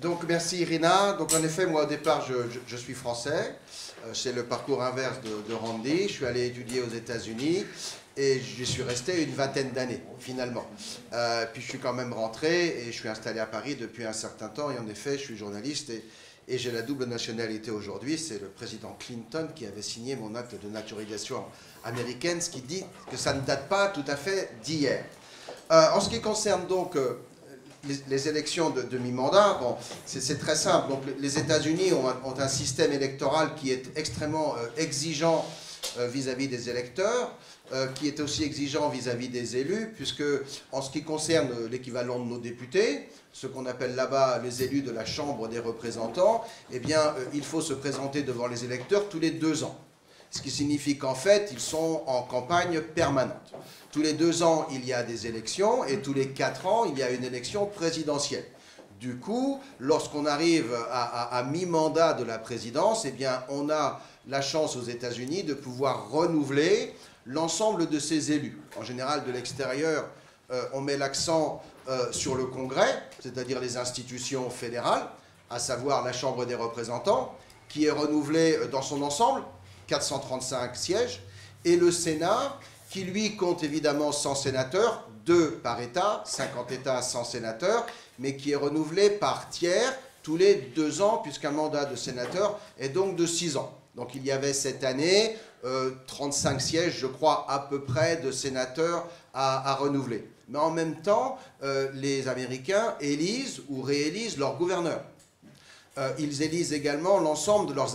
Donc merci Irina. Donc en effet, moi au départ, je suis français. C'est le parcours inverse de Randy. Je suis allé étudier aux États-Unis et j'y suis resté une vingtaine d'années finalement. Puis je suis quand même rentré et je suis installé à Paris depuis un certain temps. Et en effet, je suis journaliste et j'ai la double nationalité aujourd'hui. C'est le président Clinton qui avait signé mon acte de naturalisation américaine, ce qui dit que ça ne date pas tout à fait d'hier. En ce qui concerne donc les élections de mi-mandat, bon, c'est très simple. Donc, les États-Unis ont un système électoral qui est extrêmement exigeant vis-à-vis des électeurs, qui est aussi exigeant vis-à-vis des élus, puisque en ce qui concerne l'équivalent de nos députés, ce qu'on appelle là-bas les élus de la Chambre des représentants, eh bien, il faut se présenter devant les électeurs tous les 2 ans. Ce qui signifie qu'en fait, ils sont en campagne permanente. Tous les 2 ans, il y a des élections, et tous les 4 ans, il y a une élection présidentielle. Du coup, lorsqu'on arrive à mi-mandat de la présidence, eh bien, on a la chance aux États-Unis de pouvoir renouveler l'ensemble de ces élus. En général, de l'extérieur, on met l'accent sur le Congrès, c'est-à-dire les institutions fédérales, à savoir la Chambre des représentants, qui est renouvelée dans son ensemble, 435 sièges, et le Sénat, qui lui compte évidemment 100 sénateurs, 2 par État, 50 États, 100 sénateurs, mais qui est renouvelé par tiers tous les 2 ans, puisqu'un mandat de sénateur est donc de 6 ans. Donc il y avait cette année 35 sièges, je crois, à peu près de sénateurs à renouveler. Mais en même temps, les Américains élisent ou réélisent leurs gouverneurs. Ils élisent également l'ensemble de leurs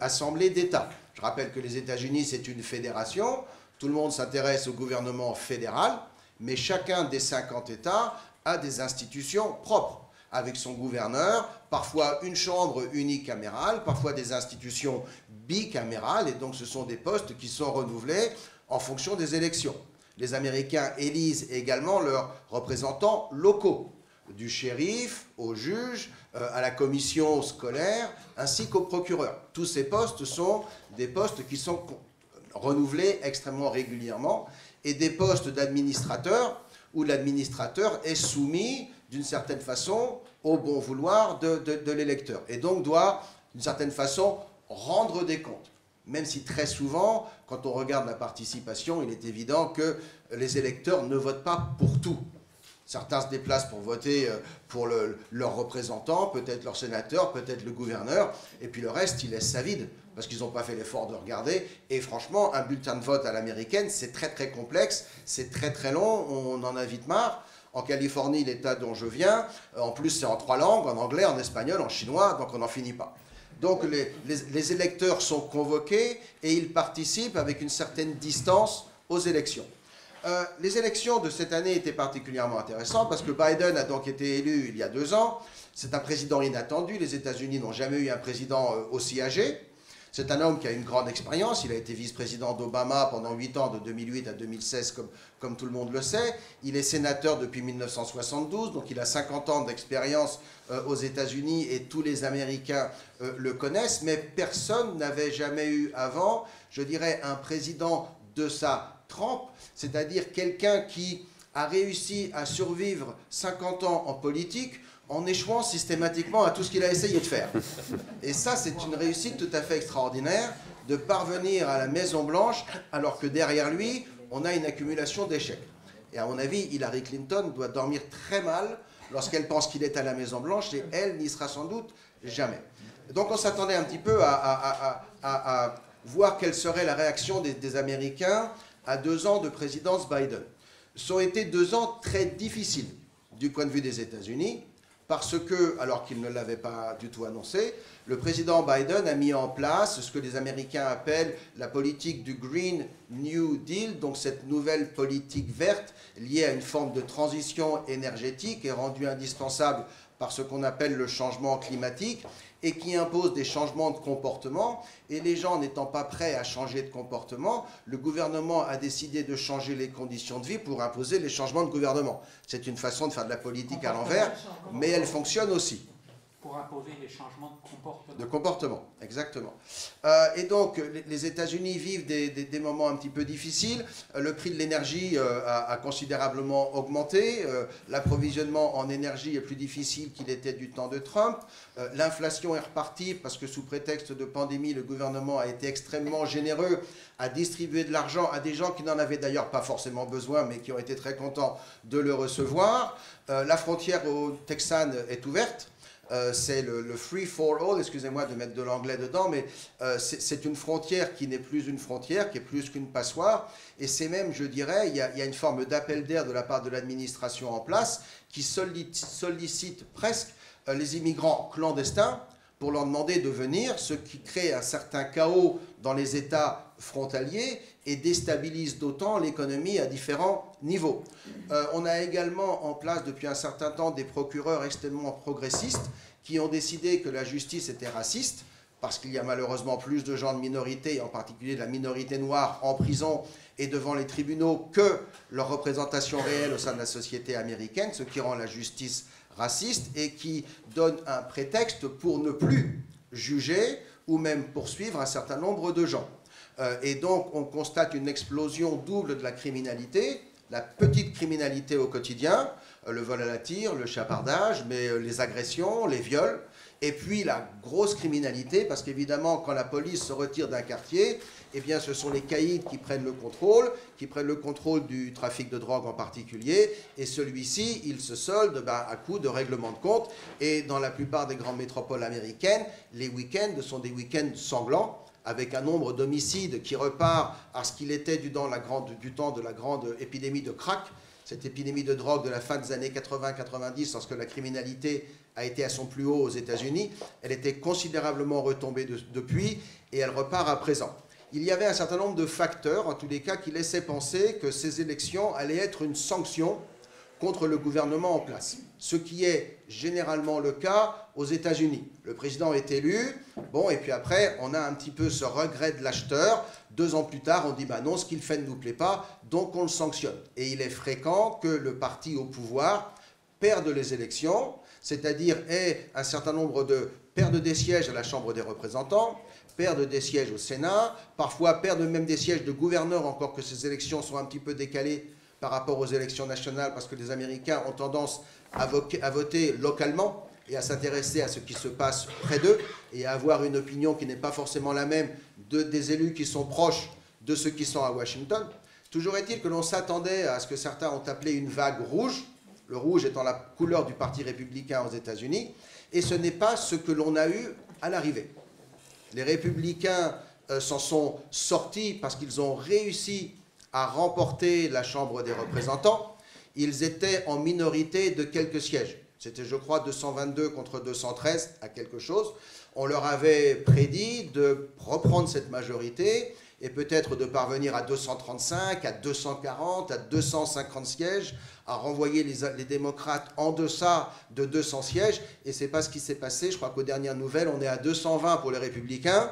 assemblées d'État. Je rappelle que les États-Unis, c'est une fédération. Tout le monde s'intéresse au gouvernement fédéral, mais chacun des 50 États a des institutions propres, avec son gouverneur, parfois une chambre unicamérale, parfois des institutions bicamérales, et donc ce sont des postes qui sont renouvelés en fonction des élections. Les Américains élisent également leurs représentants locaux, du shérif au juge, à la commission scolaire, ainsi qu'au procureur. Tous ces postes sont des postes qui sont renouvelés extrêmement régulièrement, et des postes d'administrateur, où l'administrateur est soumis, d'une certaine façon, au bon vouloir de l'électeur, et donc doit, d'une certaine façon, rendre des comptes. Même si très souvent, quand on regarde la participation, il est évident que les électeurs ne votent pas pour tout. Certains se déplacent pour voter pour leur représentant, peut-être leur sénateur, peut-être le gouverneur, et puis le reste, ils laissent ça vide, parce qu'ils n'ont pas fait l'effort de regarder. Et franchement, un bulletin de vote à l'américaine, c'est très très complexe, c'est très très long, on en a vite marre. En Californie, l'État dont je viens, en plus c'est en 3 langues, en anglais, en espagnol, en chinois, donc on n'en finit pas. Donc les électeurs sont convoqués et ils participent avec une certaine distance aux élections. Les élections de cette année étaient particulièrement intéressantes parce que Biden a donc été élu il y a 2 ans. C'est un président inattendu. Les États-Unis n'ont jamais eu un président aussi âgé. C'est un homme qui a une grande expérience. Il a été vice-président d'Obama pendant 8 ans, de 2008 à 2016, comme tout le monde le sait. Il est sénateur depuis 1972, donc il a 50 ans d'expérience aux États-Unis et tous les Américains le connaissent. Mais personne n'avait jamais eu avant, je dirais, un président de sa trempe, c'est-à-dire quelqu'un qui a réussi à survivre 50 ans en politique en échouant systématiquement à tout ce qu'il a essayé de faire. Et ça, c'est une réussite tout à fait extraordinaire de parvenir à la Maison-Blanche alors que derrière lui, on a une accumulation d'échecs. Et à mon avis, Hillary Clinton doit dormir très mal lorsqu'elle pense qu'il est à la Maison-Blanche et elle n'y sera sans doute jamais. Donc on s'attendait un petit peu à voir quelle serait la réaction des Américains à 2 ans de présidence Biden. Ça a été 2 ans très difficiles du point de vue des États-Unis, parce que, alors qu'il ne l'avait pas du tout annoncé, le président Biden a mis en place ce que les Américains appellent la politique du Green New Deal, donc cette nouvelle politique verte liée à une forme de transition énergétique et rendue indispensable par ce qu'on appelle le changement climatique, et qui impose des changements de comportement. Et les gens n'étant pas prêts à changer de comportement, le gouvernement a décidé de changer les conditions de vie pour imposer les changements de gouvernement. C'est une façon de faire de la politique à l'envers, mais elle fonctionne aussi. pour imposer les changements de comportement. De comportement, exactement. Et donc, les États-Unis vivent des moments un petit peu difficiles. Le prix de l'énergie a considérablement augmenté. L'approvisionnement en énergie est plus difficile qu'il était du temps de Trump. L'inflation est repartie parce que sous prétexte de pandémie, le gouvernement a été extrêmement généreux à distribuer de l'argent à des gens qui n'en avaient d'ailleurs pas forcément besoin, mais qui ont été très contents de le recevoir. La frontière au Texas est ouverte. C'est le free for all, excusez-moi de mettre de l'anglais dedans, mais c'est une frontière qui n'est plus une frontière, qui est plus qu'une passoire, et c'est même, je dirais, il y a une forme d'appel d'air de la part de l'administration en place qui sollicite presque les immigrants clandestins pour leur demander de venir, ce qui crée un certain chaos dans les États frontaliers et déstabilise d'autant l'économie à différents niveaux. On a également en place depuis un certain temps des procureurs extrêmement progressistes qui ont décidé que la justice était raciste, parce qu'il y a malheureusement plus de gens de minorité, en particulier de la minorité noire, en prison et devant les tribunaux que leur représentation réelle au sein de la société américaine, ce qui rend la justice raciste et qui donne un prétexte pour ne plus juger ou même poursuivre un certain nombre de gens. Et donc on constate une explosion double de la criminalité, la petite criminalité au quotidien, le vol à la tire, le chapardage, mais les agressions, les viols, et puis la grosse criminalité, parce qu'évidemment quand la police se retire d'un quartier, eh bien ce sont les caïds qui prennent le contrôle du trafic de drogue en particulier, et celui-ci, il se solde à coup de règlement de compte, et dans la plupart des grandes métropoles américaines, les week-ends sont des week-ends sanglants, avec un nombre d'homicides qui repart à ce qu'il était du temps de la grande épidémie de crack, cette épidémie de drogue de la fin des années 80-90, lorsque la criminalité a été à son plus haut aux États-Unis. Elle était considérablement retombée depuis et elle repart à présent. Il y avait un certain nombre de facteurs, en tous les cas, qui laissaient penser que ces élections allaient être une sanction contre le gouvernement en place, ce qui est généralement le cas aux États-Unis. Le président est élu, bon, et puis après, on a un petit peu ce regret de l'acheteur. 2 ans plus tard, on dit, bah non, ce qu'il fait ne nous plaît pas, donc on le sanctionne. Et il est fréquent que le parti au pouvoir perde les élections, c'est-à-dire ait un certain nombre de perde des sièges à la Chambre des représentants, perdent des sièges au Sénat, parfois perdent même des sièges de gouverneurs, encore que ces élections sont un petit peu décalées par rapport aux élections nationales, parce que les Américains ont tendance à voter localement et à s'intéresser à ce qui se passe près d'eux, et à avoir une opinion qui n'est pas forcément la même des élus qui sont proches de ceux qui sont à Washington. Toujours est-il que l'on s'attendait à ce que certains ont appelé une vague rouge, le rouge étant la couleur du Parti républicain aux États-Unis, et ce n'est pas ce que l'on a eu à l'arrivée. Les républicains s'en sont sortis parce qu'ils ont réussi à remporter la Chambre des représentants. Ils étaient en minorité de quelques sièges. C'était, je crois, 222 contre 213 à quelque chose. On leur avait prédit de reprendre cette majorité et peut-être de parvenir à 235, à 240, à 250 sièges, à renvoyer les démocrates en deçà de 200 sièges. Et ce n'est pas ce qui s'est passé. Je crois qu'aux dernières nouvelles, on est à 220 pour les républicains.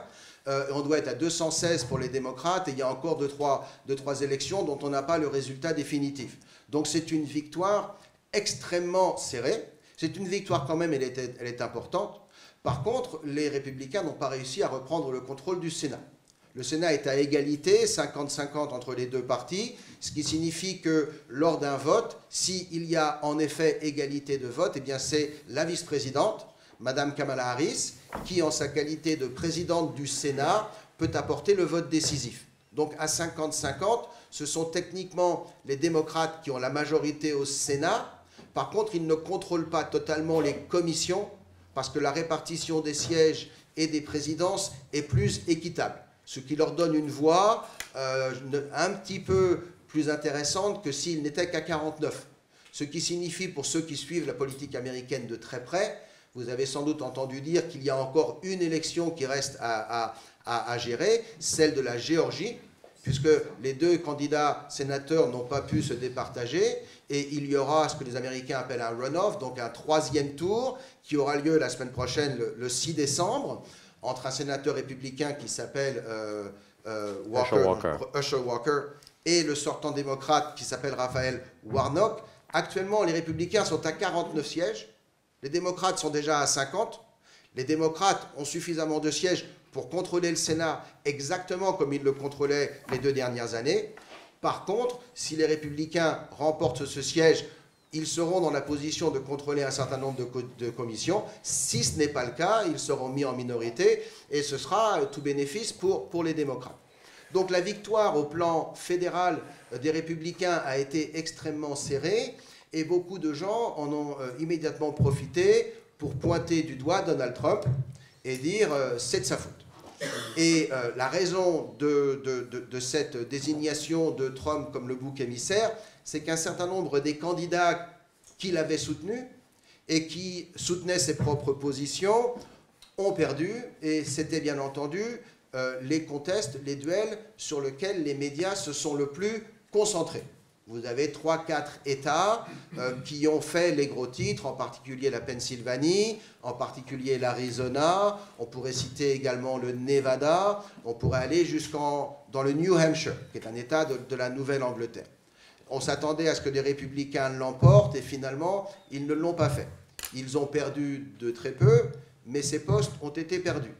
On doit être à 216 pour les démocrates, et il y a encore deux, trois élections dont on n'a pas le résultat définitif. Donc c'est une victoire extrêmement serrée. C'est une victoire quand même, elle est importante. Par contre, les républicains n'ont pas réussi à reprendre le contrôle du Sénat. Le Sénat est à égalité, 50-50 entre les deux partis, ce qui signifie que lors d'un vote, s'il y a en effet égalité de vote, eh bien c'est la vice-présidente, Madame Kamala Harris, qui, en sa qualité de présidente du Sénat, peut apporter le vote décisif. Donc à 50-50, ce sont techniquement les démocrates qui ont la majorité au Sénat. Par contre, ils ne contrôlent pas totalement les commissions, parce que la répartition des sièges et des présidences est plus équitable, ce qui leur donne une voix un petit peu plus intéressante que s'ils n'étaient qu'à 49. Ce qui signifie, pour ceux qui suivent la politique américaine de très près, vous avez sans doute entendu dire qu'il y a encore une élection qui reste à gérer, celle de la Géorgie, puisque les deux candidats sénateurs n'ont pas pu se départager, et il y aura ce que les Américains appellent un runoff, donc un 3e tour, qui aura lieu la semaine prochaine, le 6 décembre, entre un sénateur républicain qui s'appelle Usher Walker, et le sortant démocrate qui s'appelle Raphaël Warnock. Actuellement, les républicains sont à 49 sièges, Les démocrates sont déjà à 50. Les démocrates ont suffisamment de sièges pour contrôler le Sénat exactement comme ils le contrôlaient les 2 dernières années. Par contre, si les républicains remportent ce siège, ils seront dans la position de contrôler un certain nombre de commissions. Si ce n'est pas le cas, ils seront mis en minorité et ce sera tout bénéfice pour les démocrates. Donc la victoire au plan fédéral des républicains a été extrêmement serrée et beaucoup de gens en ont immédiatement profité pour pointer du doigt Donald Trump et dire c'est de sa faute. Et la raison de cette désignation de Trump comme le bouc émissaire, c'est qu'un certain nombre des candidats qui l'avaient soutenu et qui soutenaient ses propres positions ont perdu, et c'était bien entendu les contests, les duels sur lesquels les médias se sont le plus concentrés. Vous avez 3-4 États qui ont fait les gros titres, en particulier la Pennsylvanie, en particulier l'Arizona, on pourrait citer également le Nevada, on pourrait aller dans le New Hampshire, qui est un État de la Nouvelle-Angleterre. On s'attendait à ce que les républicains l'emportent et finalement, ils ne l'ont pas fait. Ils ont perdu de très peu, mais ces postes ont été perdus.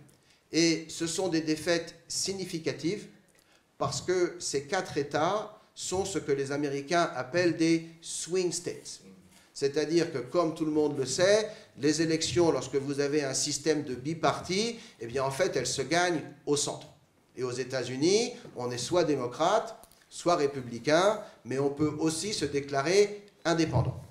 Et ce sont des défaites significatives parce que ces 4 États sont ce que les Américains appellent des swing states. C'est-à-dire que, comme tout le monde le sait, les élections, lorsque vous avez un système de biparti, eh bien, en fait, elles se gagnent au centre. Et aux États-Unis, on est soit démocrate, soit républicain, mais on peut aussi se déclarer indépendant.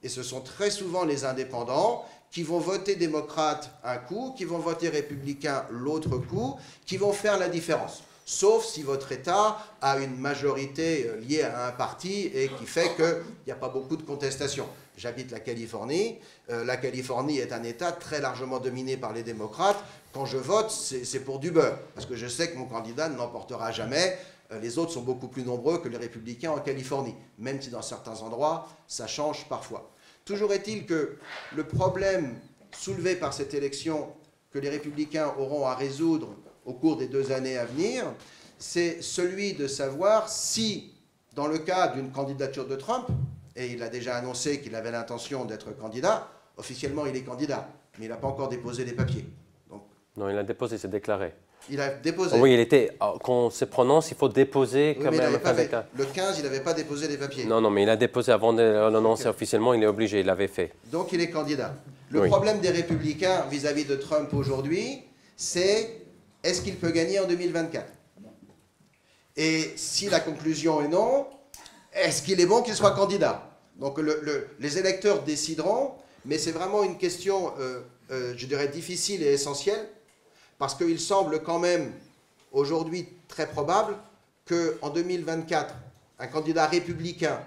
Et ce sont très souvent les indépendants qui vont voter démocrate un coup, qui vont voter républicain l'autre coup, qui vont faire la différence. Sauf si votre État a une majorité liée à un parti et qui fait qu'il n'y a pas beaucoup de contestation. J'habite la Californie. La Californie est un État très largement dominé par les démocrates. Quand je vote, c'est pour du beurre, parce que je sais que mon candidat ne l'emportera jamais. Les autres sont beaucoup plus nombreux que les républicains en Californie, même si dans certains endroits, ça change parfois. Toujours est-il que le problème soulevé par cette élection que les républicains auront à résoudre au cours des 2 années à venir, c'est celui de savoir si, dans le cas d'une candidature de Trump, et il a déjà annoncé qu'il avait l'intention d'être candidat, officiellement il est candidat, mais il n'a pas encore déposé les papiers. Donc, non, il a déposé, c'est déclaré. Il a déposé. Oui, il était. Quand on se prononce, il faut déposer quand même. Le 15, il n'avait pas déposé les papiers. Non, mais il a déposé avant de l'annoncer officiellement, il est obligé, il l'avait fait. Donc il est candidat. Le problème des républicains vis-à-vis de Trump aujourd'hui, c'est est-ce qu'il peut gagner en 2024? Et si la conclusion est non, est-ce qu'il est bon qu'il soit candidat? Donc les électeurs décideront, mais c'est vraiment une question, je dirais, difficile et essentielle, parce qu'il semble quand même aujourd'hui très probable qu'en 2024, un candidat républicain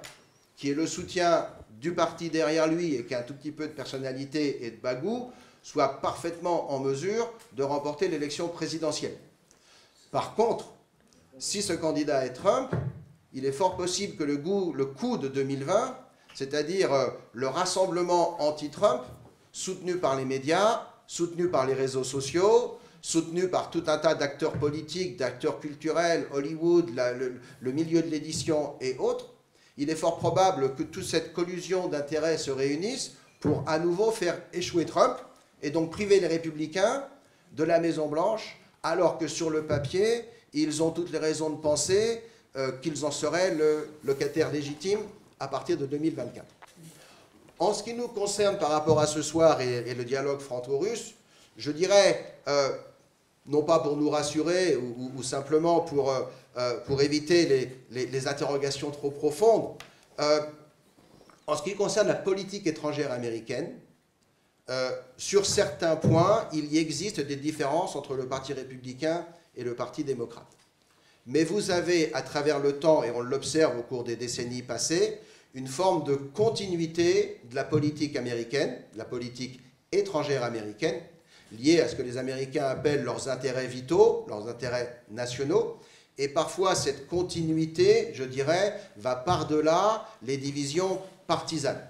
qui ait le soutien du parti derrière lui et qui a un tout petit peu de personnalité et de bagou, soit parfaitement en mesure de remporter l'élection présidentielle. Par contre, si ce candidat est Trump, il est fort possible que le coup de 2020, c'est-à-dire le rassemblement anti-Trump, soutenu par les médias, soutenu par les réseaux sociaux, soutenu par tout un tas d'acteurs politiques, d'acteurs culturels, Hollywood, le milieu de l'édition et autres, il est fort probable que toute cette collusion d'intérêts se réunisse pour à nouveau faire échouer Trump et donc priver les républicains de la Maison-Blanche, alors que sur le papier, ils ont toutes les raisons de penser qu'ils en seraient le locataire légitime à partir de 2024. En ce qui nous concerne par rapport à ce soir et le dialogue franco-russe, je dirais, non pas pour nous rassurer ou simplement pour éviter les interrogations trop profondes, en ce qui concerne la politique étrangère américaine, sur certains points, il y existe des différences entre le Parti républicain et le Parti démocrate. Mais vous avez, à travers le temps, et on l'observe au cours des décennies passées, une forme de continuité de la politique américaine, de la politique étrangère américaine, liée à ce que les Américains appellent leurs intérêts vitaux, leurs intérêts nationaux. Et parfois, cette continuité, je dirais, va par-delà les divisions partisanes.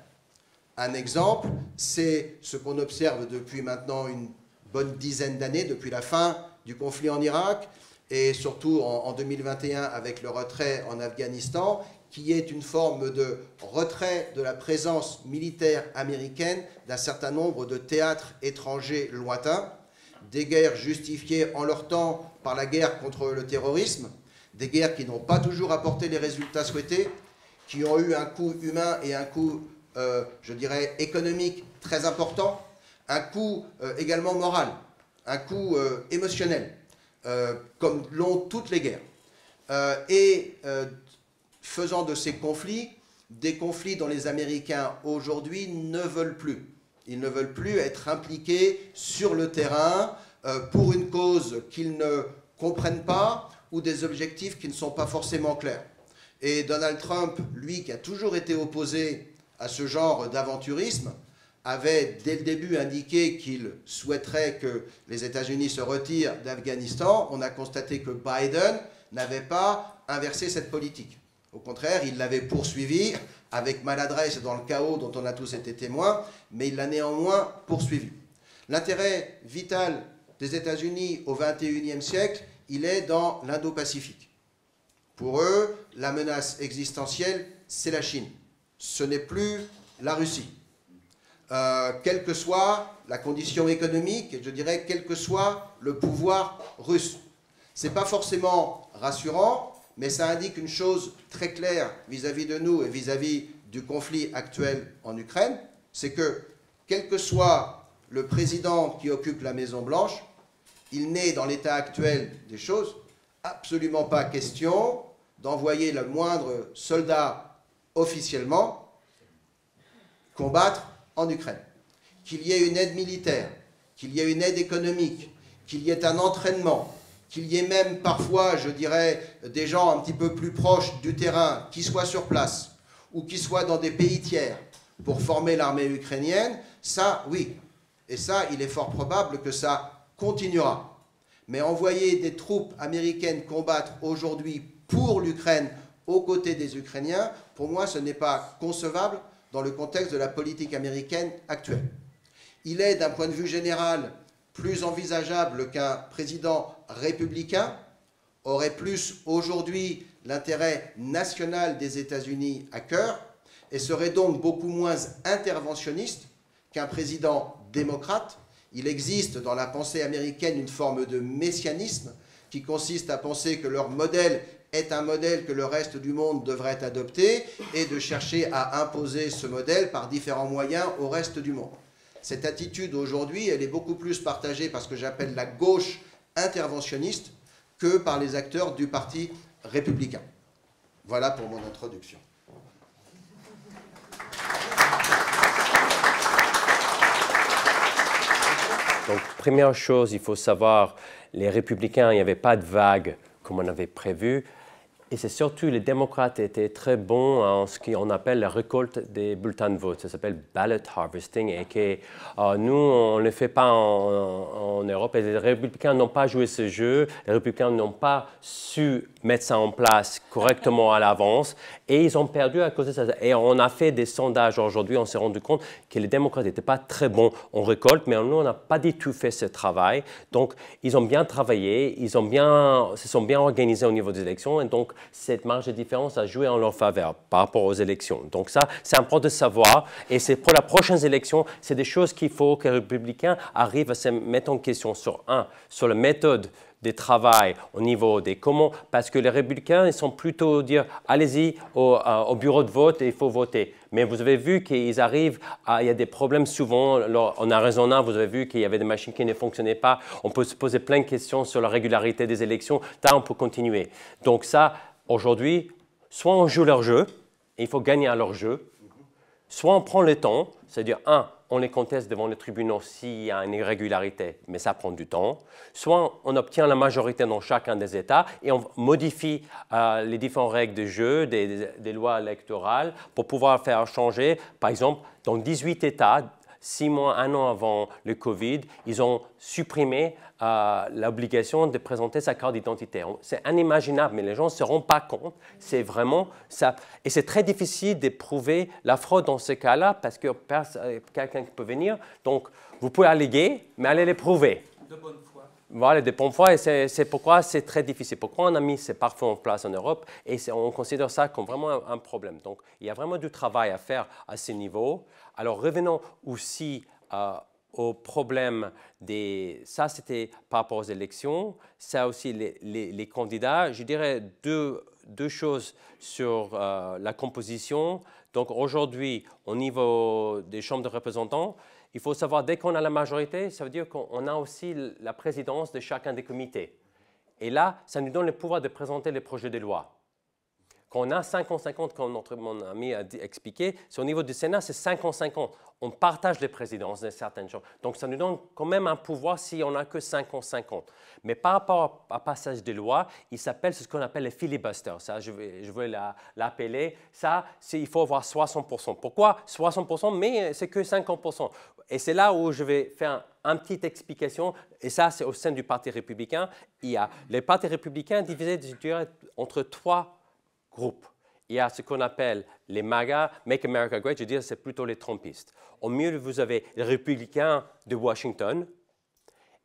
Un exemple, c'est ce qu'on observe depuis maintenant une bonne dizaine d'années, depuis la fin du conflit en Irak, et surtout en 2021 avec le retrait en Afghanistan, qu'il y ait une forme de retrait de la présence militaire américaine d'un certain nombre de théâtres étrangers lointains, des guerres justifiées en leur temps par la guerre contre le terrorisme, des guerres qui n'ont pas toujours apporté les résultats souhaités, qui ont eu un coût humain et un coût, je dirais, économique très important, un coût également moral, un coût émotionnel, comme l'ont toutes les guerres. Faisant de ces conflits, des conflits dont les Américains aujourd'hui ne veulent plus. Ils ne veulent plus être impliqués sur le terrain pour une cause qu'ils ne comprennent pas ou des objectifs qui ne sont pas forcément clairs. Et Donald Trump, lui, qui a toujours été opposé à ce genre d'aventurisme, avait dès le début indiqué qu'il souhaiterait que les États-Unis se retirent d'Afghanistan. On a constaté que Biden n'avait pas inversé cette politique. Au contraire, il l'avait poursuivi avec maladresse dans le chaos dont on a tous été témoins, mais il l'a néanmoins poursuivi. L'intérêt vital des États-Unis au XXIe siècle, il est dans l'Indo-Pacifique. Pour eux, la menace existentielle, c'est la Chine. Ce n'est plus la Russie. Quelle que soit la condition économique, et je dirais quel que soit le pouvoir russe. Ce n'est pas forcément rassurant, mais ça indique une chose très claire vis-à-vis de nous et vis-à-vis du conflit actuel en Ukraine, c'est que, quel que soit le président qui occupe la Maison-Blanche, il n'est, dans l'état actuel des choses, absolument pas question d'envoyer le moindre soldat officiellement combattre en Ukraine. Qu'il y ait une aide militaire, qu'il y ait une aide économique, qu'il y ait un entraînement, qu'il y ait même parfois, je dirais, des gens un petit peu plus proches du terrain qui soient sur place ou qui soient dans des pays tiers pour former l'armée ukrainienne, ça, oui. Et ça, il est fort probable que ça continuera. Mais envoyer des troupes américaines combattre aujourd'hui pour l'Ukraine aux côtés des Ukrainiens, pour moi, ce n'est pas concevable dans le contexte de la politique américaine actuelle. Il est, d'un point de vue général, plus envisageable qu'un président républicain aurait plus aujourd'hui l'intérêt national des États-Unis à cœur et serait donc beaucoup moins interventionniste qu'un président démocrate. Il existe dans la pensée américaine une forme de messianisme qui consiste à penser que leur modèle est un modèle que le reste du monde devrait adopter et de chercher à imposer ce modèle par différents moyens au reste du monde. Cette attitude aujourd'hui, elle est beaucoup plus partagée par ce que j'appelle la gauche interventionniste que par les acteurs du Parti républicain. Voilà pour mon introduction. Donc, première chose, il faut savoir, les républicains, il n'y avait pas de vague comme on avait prévu. Et c'est surtout les démocrates étaient très bons en ce qu'on appelle la récolte des bulletins de vote. Ça s'appelle ballot harvesting et que nous, on ne le fait pas en Europe. Et les républicains n'ont pas joué ce jeu. Les républicains n'ont pas su mettre ça en place correctement à l'avance. Et ils ont perdu à cause de ça. Et on a fait des sondages aujourd'hui. On s'est rendu compte que les démocrates n'étaient pas très bons en récolte. Mais nous, on n'a pas du tout fait ce travail. Donc, ils ont bien travaillé. Ils ont se sont bien organisés au niveau des élections. Et donc, cette marge de différence a joué en leur faveur par rapport aux élections. Donc ça, c'est important de savoir. Et c'est pour les prochaines élections, c'est des choses qu'il faut que les républicains arrivent à se mettre en question sur la méthode de travail au niveau des comment, parce que les républicains, ils sont plutôt dire, allez-y au bureau de vote et il faut voter. Mais vous avez vu qu'ils arrivent, il y a des problèmes souvent. En Arizona, vous avez vu qu'il y avait des machines qui ne fonctionnaient pas. On peut se poser plein de questions sur la régularité des élections. Là, on peut continuer. Donc ça, aujourd'hui, soit on joue leur jeu, et il faut gagner à leur jeu, soit on prend le temps, c'est-à-dire, on les conteste devant les tribunaux s'il y a une irrégularité, mais ça prend du temps. Soit on obtient la majorité dans chacun des États et on modifie les différentes règles de jeu, des lois électorales pour pouvoir faire changer. Par exemple, dans 18 États, 6 mois, 1 an avant le Covid, ils ont supprimé l'obligation de présenter sa carte d'identité. C'est inimaginable, mais les gens ne se rendent pas compte. C'est vraiment ça. Et c'est très difficile de prouver la fraude dans ce cas-là parce que quelqu'un qui peut venir. Donc, vous pouvez alléguer, mais allez les prouver. De bonne foi. Voilà, des bons points, et c'est pourquoi c'est très difficile. Pourquoi on a mis ces pare-feux en place en Europe, et on considère ça comme vraiment un problème. Donc, il y a vraiment du travail à faire à ce niveau. Alors, revenons aussi au problème ça c'était par rapport aux élections, ça aussi les candidats. Je dirais deux choses sur la composition. Donc aujourd'hui, au niveau des chambres de représentants, il faut savoir, dès qu'on a la majorité, ça veut dire qu'on a aussi la présidence de chacun des comités. Et là, ça nous donne le pouvoir de présenter les projets de loi. Quand on a 50-50, comme mon ami a expliqué, c'est au niveau du Sénat, c'est 50-50. On partage les présidences de certaines choses. Donc, ça nous donne quand même un pouvoir si on n'a que 50-50. Mais par rapport à passage de loi, il s'appelle ce qu'on appelle les filibusters. Ça, je vais l'appeler. Ça, il faut avoir 60%. Pourquoi 60%? Mais c'est que 50%. Et c'est là où je vais faire une petite explication. Et ça, c'est au sein du Parti républicain. Il y a les partis républicains divisés, je dirais, entre trois groupes. Il y a ce qu'on appelle les MAGA, Make America Great, je dirais c'est plutôt les Trumpistes. Au milieu, vous avez les républicains de Washington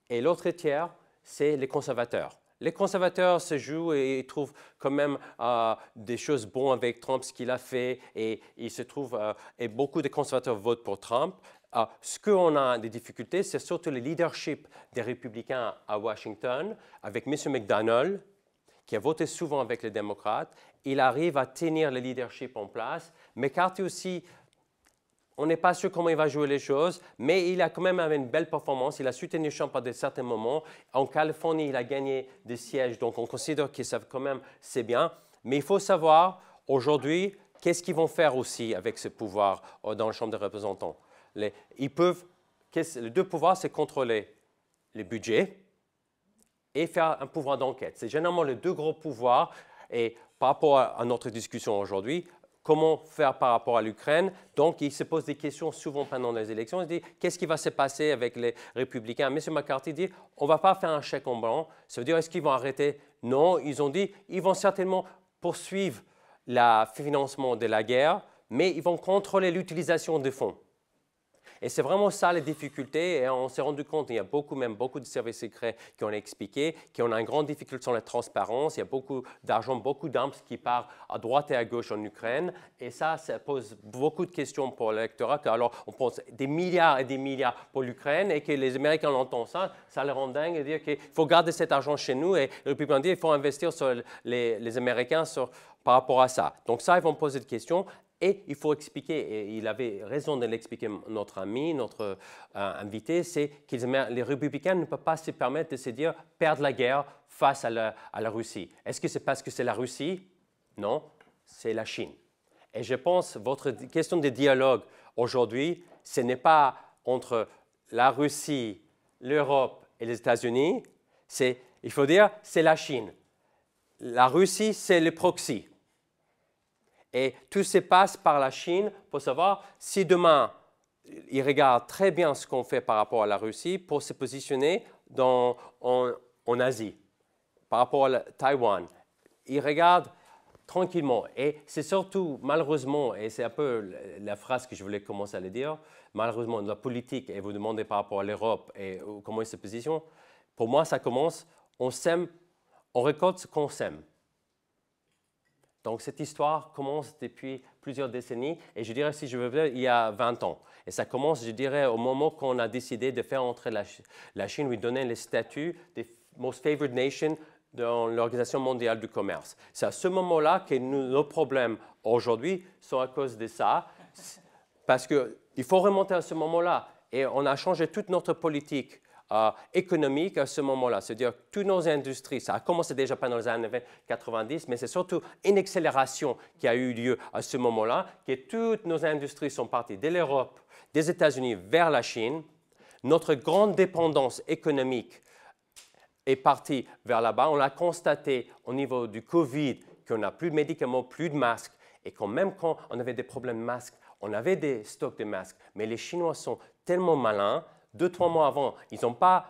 et l'autre tiers, c'est les conservateurs. Les conservateurs se jouent et ils trouvent quand même des choses bonnes avec Trump, ce qu'il a fait, et il se trouve, et beaucoup de conservateurs votent pour Trump. Ce qu'on a des difficultés, c'est surtout le leadership des républicains à Washington, avec M. McDonnell, qui a voté souvent avec les démocrates. Il arrive à tenir le leadership en place. McCarthy aussi, on n'est pas sûr comment il va jouer les choses, mais il a quand même une belle performance. Il a soutenu Trump à certains moments. En Californie, il a gagné des sièges, donc on considère que ça quand même, c'est bien. Mais il faut savoir, aujourd'hui, qu'est-ce qu'ils vont faire aussi avec ce pouvoir dans la Chambre des représentants. Les deux pouvoirs, c'est contrôler les budgets et faire un pouvoir d'enquête. C'est généralement les deux gros pouvoirs. Et par rapport à notre discussion aujourd'hui, comment faire par rapport à l'Ukraine? Donc, il se pose des questions souvent pendant les élections. Il se dit, qu'est-ce qui va se passer avec les républicains? M. McCarthy dit, on ne va pas faire un chèque en blanc. Ça veut dire, est-ce qu'ils vont arrêter? Non, ils ont dit, ils vont certainement poursuivre le financement de la guerre, mais ils vont contrôler l'utilisation des fonds. Et c'est vraiment ça les difficultés, et on s'est rendu compte, il y a beaucoup de services secrets qui ont expliqué, qu'on a une grande difficulté sur la transparence, il y a beaucoup d'argent, beaucoup d'armes qui partent à droite et à gauche en Ukraine, et ça pose beaucoup de questions pour l'électorat, alors on pense des milliards et des milliards pour l'Ukraine, et que les Américains entendent ça, ça les rend dingue, et dire qu'il faut garder cet argent chez nous, et les républicains disent qu'il faut investir sur les Américains par rapport à ça. Donc ça, ils vont poser des questions. Et il faut expliquer, et il avait raison de l'expliquer notre ami, notre invité, c'est que les républicains ne peuvent pas se permettre de se dire perdre la guerre face à la Russie. Est-ce que c'est parce que c'est la Russie? Non, c'est la Chine. Et je pense que votre question de dialogue aujourd'hui, ce n'est pas entre la Russie, l'Europe et les États-Unis, il faut dire c'est la Chine. La Russie, c'est le proxy. Et tout se passe par la Chine pour savoir si demain, ils regardent très bien ce qu'on fait par rapport à la Russie pour se positionner en Asie, par rapport à Taïwan. Ils regardent tranquillement. Et c'est surtout, malheureusement, et c'est un peu la phrase que je voulais commencer à le dire, malheureusement, la politique, et vous demandez par rapport à l'Europe et comment ils se positionnent, pour moi, ça commence, on récolte ce qu'on sème. Donc, cette histoire commence depuis plusieurs décennies, et je dirais, si je veux dire, il y a 20 ans. Et ça commence, je dirais, au moment qu'on a décidé de faire entrer la Chine, lui donner le statut des Most Favored Nation dans l'Organisation mondiale du commerce. C'est à ce moment-là que nos problèmes aujourd'hui sont à cause de ça, parce qu'il faut remonter à ce moment-là. Et on a changé toute notre politique économique à ce moment-là. C'est-à-dire que toutes nos industries, ça a commencé déjà pendant les années 90, mais c'est surtout une accélération qui a eu lieu à ce moment-là, que toutes nos industries sont parties de l'Europe, des États-Unis vers la Chine. Notre grande dépendance économique est partie vers là-bas. On l'a constaté au niveau du Covid, qu'on n'a plus de médicaments, plus de masques, et que même quand on avait des problèmes de masques, on avait des stocks de masques. Mais les Chinois sont tellement malins. 2-3 mois avant, ils n'ont pas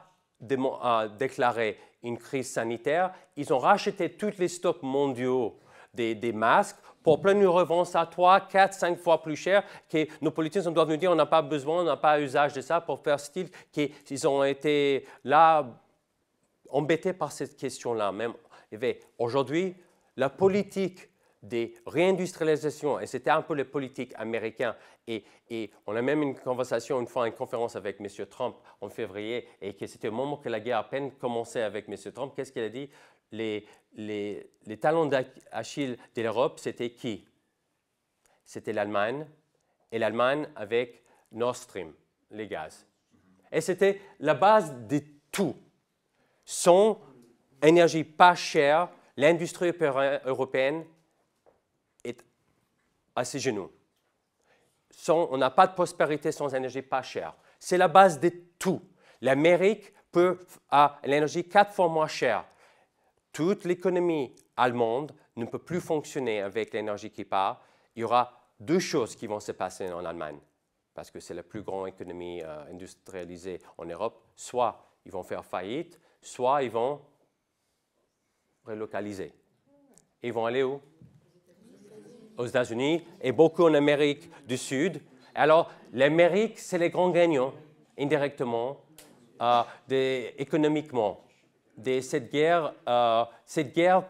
déclaré une crise sanitaire. Ils ont racheté tous les stocks mondiaux des masques pour plein nous revendre ça 3, 4, 5 fois plus cher. Que nos politiciens doivent nous dire on n'a pas besoin, on n'a pas usage de ça pour faire style qu'ils ont été là embêté par cette question-là. Même aujourd'hui, la politique des réindustrialisations, et c'était un peu les politiques américains, et on a même une conversation, une fois, une conférence avec M. Trump en février, et que c'était au moment que la guerre à peine commençait avec M. Trump. Qu'est-ce qu'il a dit? Les talons d'Achille de l'Europe, c'était qui? C'était l'Allemagne, et l'Allemagne avec Nord Stream, les gaz. Et c'était la base de tout. Sans énergie pas chère, l'industrie européenne est à ses genoux. On n'a pas de prospérité sans énergie pas chère. C'est la base de tout. L'Amérique a l'énergie 4 fois moins chère. Toute l'économie allemande ne peut plus fonctionner avec l'énergie qui part. Il y aura deux choses qui vont se passer en Allemagne, parce que c'est la plus grande économie industrialisée en Europe. Soit ils vont faire faillite, soit ils vont relocaliser. Ils vont aller où? Aux États-Unis et beaucoup en Amérique du Sud. Alors, l'Amérique, c'est les grands gagnants, indirectement, économiquement. Cette guerre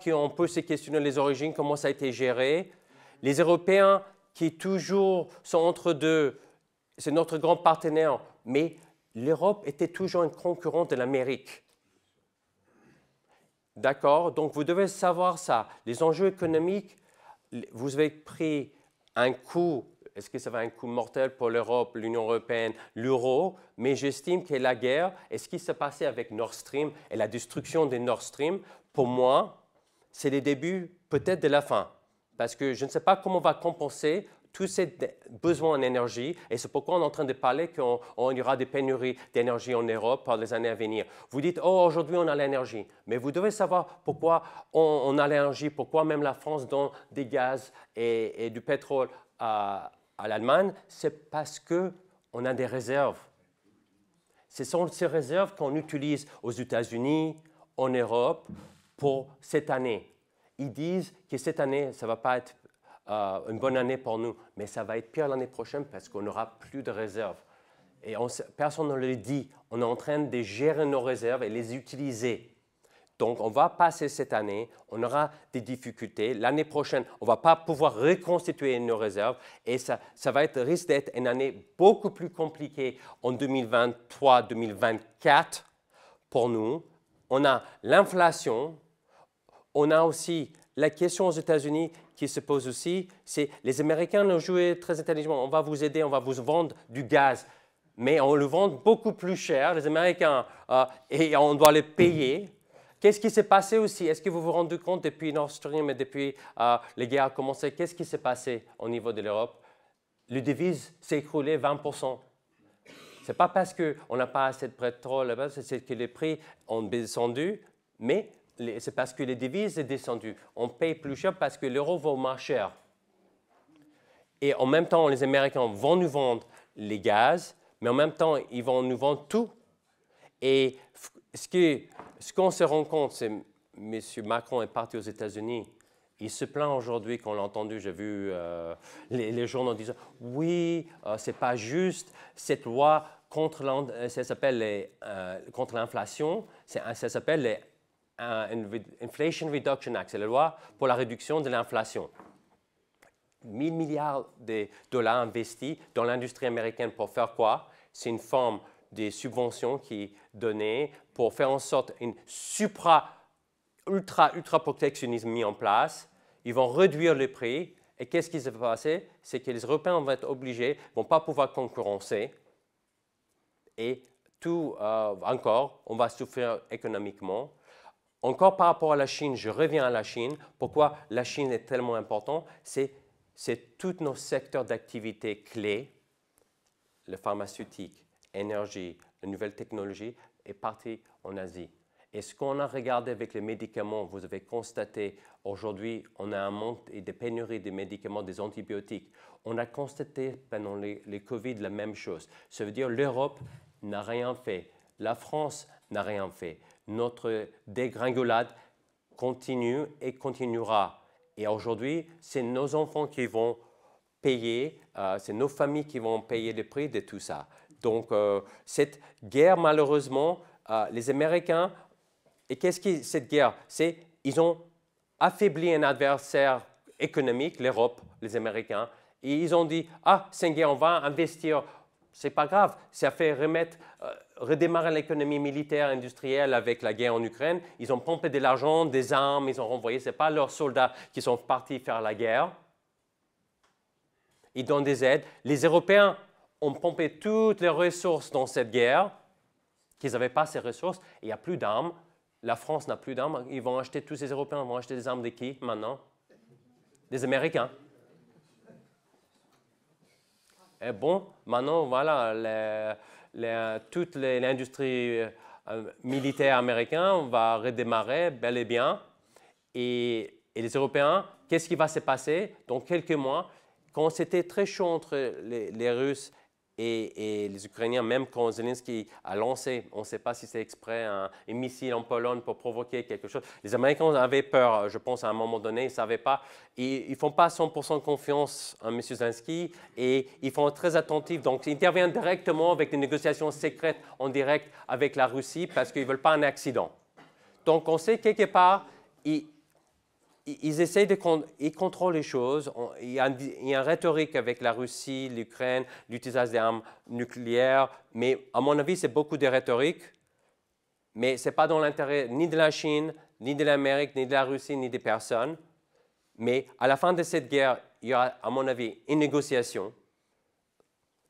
qu'on peut se questionner les origines, comment ça a été géré. Les Européens qui toujours sont entre deux, c'est notre grand partenaire, mais l'Europe était toujours un concurrent de l'Amérique. D'accord? Donc, vous devez savoir ça. Les enjeux économiques, vous avez pris un coup, est-ce que ça va être un coup mortel pour l'Europe, l'Union européenne, l'euro, mais j'estime que la guerre et ce qui s'est passé avec Nord Stream et la destruction de Nord Stream, pour moi, c'est le début peut-être de la fin. Parce que je ne sais pas comment on va compenser tous ces besoins en énergie, et c'est pourquoi on est en train de parler qu'il y aura des pénuries d'énergie en Europe par les années à venir. Vous dites, oh, aujourd'hui on a l'énergie, mais vous devez savoir pourquoi on a l'énergie, pourquoi même la France donne des gaz et du pétrole à l'Allemagne, c'est parce qu'on a des réserves. Ce sont ces réserves qu'on utilise aux États-Unis, en Europe, pour cette année. Ils disent que cette année, ça ne va pas être une bonne année pour nous, mais ça va être pire l'année prochaine parce qu'on n'aura plus de réserves. Et personne ne le dit. On est en train de gérer nos réserves et les utiliser. Donc, on va passer cette année, on aura des difficultés. L'année prochaine, on ne va pas pouvoir reconstituer nos réserves et ça risque d'être une année beaucoup plus compliquée en 2023-2024 pour nous. On a l'inflation, on a aussi la question aux États-Unis qui se pose aussi, c'est les Américains ont joué très intelligemment. On va vous aider, on va vous vendre du gaz, mais on le vend beaucoup plus cher, les Américains, et on doit les payer. Qu'est-ce qui s'est passé aussi? Est-ce que vous vous rendez compte depuis Nord Stream et depuis les guerres ont commencé, qu'est-ce qui s'est passé au niveau de l'Europe? Le devise s'est écroulé 20%. Ce n'est pas parce qu'on n'a pas assez de pétrole, c'est que les prix ont descendu, mais c'est parce que les devises sont descendues. On paye plus cher parce que l'euro vaut moins cher. Et en même temps, les Américains vont nous vendre les gaz, mais en même temps, ils vont nous vendre tout. Et ce qu'on se rend compte, c'est que M. Macron est parti aux États-Unis. Il se plaint aujourd'hui, qu'on l'a entendu, j'ai vu les journaux disant « Oui, ce n'est pas juste, cette loi contre l'inflation, ça s'appelle les Inflation Reduction Act, c'est la loi pour la réduction de l'inflation. 1 000 milliards de dollars investis dans l'industrie américaine pour faire quoi? C'est une forme de subvention qui est donnée pour faire en sorte une ultra protectionnisme mis en place. Ils vont réduire les prix. Et qu'est-ce qui va se passer? C'est que les Européens vont être obligés, ne vont pas pouvoir concurrencer. Et tout, encore, on va souffrir économiquement. Encore par rapport à la Chine, je reviens à la Chine. Pourquoi la Chine est tellement importante? C'est tous nos secteurs d'activité clés, le pharmaceutique, l'énergie, les nouvelles technologies, est parti en Asie. Et ce qu'on a regardé avec les médicaments, vous avez constaté aujourd'hui, on a un manque et des pénuries de médicaments, des antibiotiques. On a constaté pendant les Covid la même chose. Ça veut dire l'Europe n'a rien fait, la France n'a rien fait. Notre dégringolade continue et continuera. Et aujourd'hui, c'est nos enfants qui vont payer, c'est nos familles qui vont payer le prix de tout ça. Donc, cette guerre, malheureusement, les Américains Et qu'est-ce que cette guerre? C'est ils ont affaibli un adversaire économique, l'Europe, les Américains, et ils ont dit, ah, c'est une guerre, on va investir. C'est pas grave, ça fait redémarrer l'économie militaire industrielle avec la guerre en Ukraine. Ils ont pompé de l'argent, des armes, ils ont renvoyé. Ce n'est pas leurs soldats qui sont partis faire la guerre. Ils donnent des aides. Les Européens ont pompé toutes les ressources dans cette guerre, qu'ils n'avaient pas ces ressources. Il n'y a plus d'armes. La France n'a plus d'armes. Ils vont acheter, tous ces Européens vont acheter des armes de qui maintenant? Des Américains. Et bon, maintenant, voilà, toute l'industrie militaire américaine va redémarrer bel et bien. Et les Européens, qu'est-ce qui va se passer dans quelques mois? Quand c'était très chaud entre les Russes et les Ukrainiens, même quand Zelensky a lancé, on ne sait pas si c'est exprès, un missile en Pologne pour provoquer quelque chose, les Américains avaient peur, je pense, à un moment donné, ils ne savaient pas. Ils ne font pas 100% confiance en M. Zelensky et ils font très attentifs. Donc, ils interviennent directement avec des négociations secrètes en direct avec la Russie parce qu'ils ne veulent pas un accident. Donc, on sait quelque part, ils essayent ils contrôlent les choses. Il y a une rhétorique avec la Russie, l'Ukraine, l'utilisation d'armes nucléaires. Mais à mon avis, c'est beaucoup de rhétorique. Mais ce n'est pas dans l'intérêt ni de la Chine, ni de l'Amérique, ni de la Russie, ni des personnes. Mais à la fin de cette guerre, il y aura, à mon avis, une négociation.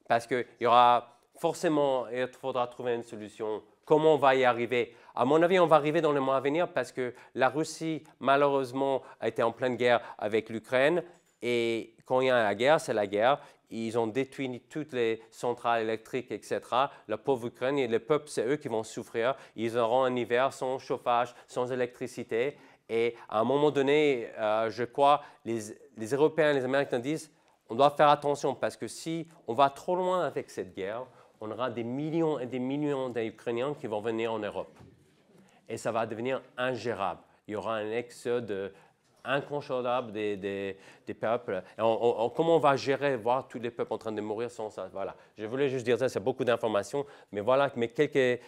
Parce qu'il y aura forcément, il faudra trouver une solution. Comment on va y arriver? À mon avis, on va arriver dans les mois à venir parce que la Russie, malheureusement, a été en pleine guerre avec l'Ukraine. Et quand il y a la guerre, c'est la guerre. Ils ont détruit toutes les centrales électriques, etc. La pauvre Ukraine et le peuple, c'est eux qui vont souffrir. Ils auront un hiver sans chauffage, sans électricité. Et à un moment donné, je crois, les Européens et les Américains disent on doit faire attention parce que si on va trop loin avec cette guerre, on aura des millions et des millions d'Ukrainiens qui vont venir en Europe. Et ça va devenir ingérable. Il y aura un exode incontrôlable des peuples. Et comment on va gérer, voir tous les peuples en train de mourir sans ça? Voilà. Je voulais juste dire ça, c'est beaucoup d'informations. Mais voilà, quelques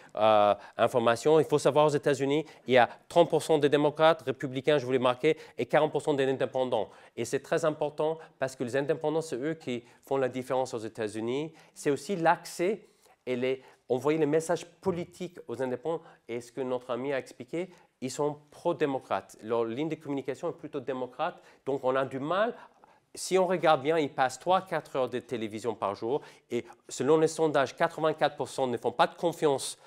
informations. Il faut savoir aux États-Unis, il y a 30% des démocrates, républicains, je voulais marquer, et 40% des indépendants. Et c'est très important parce que les indépendants, c'est eux qui font la différence aux États-Unis. C'est aussi l'accès et envoyer les messages politiques aux indépendants. Et ce que notre ami a expliqué, ils sont pro-démocrates. Leur ligne de communication est plutôt démocrate. Donc, on a du mal. Si on regarde bien, ils passent 3-4 heures de télévision par jour. Et selon les sondages, 84% ne font pas de confiance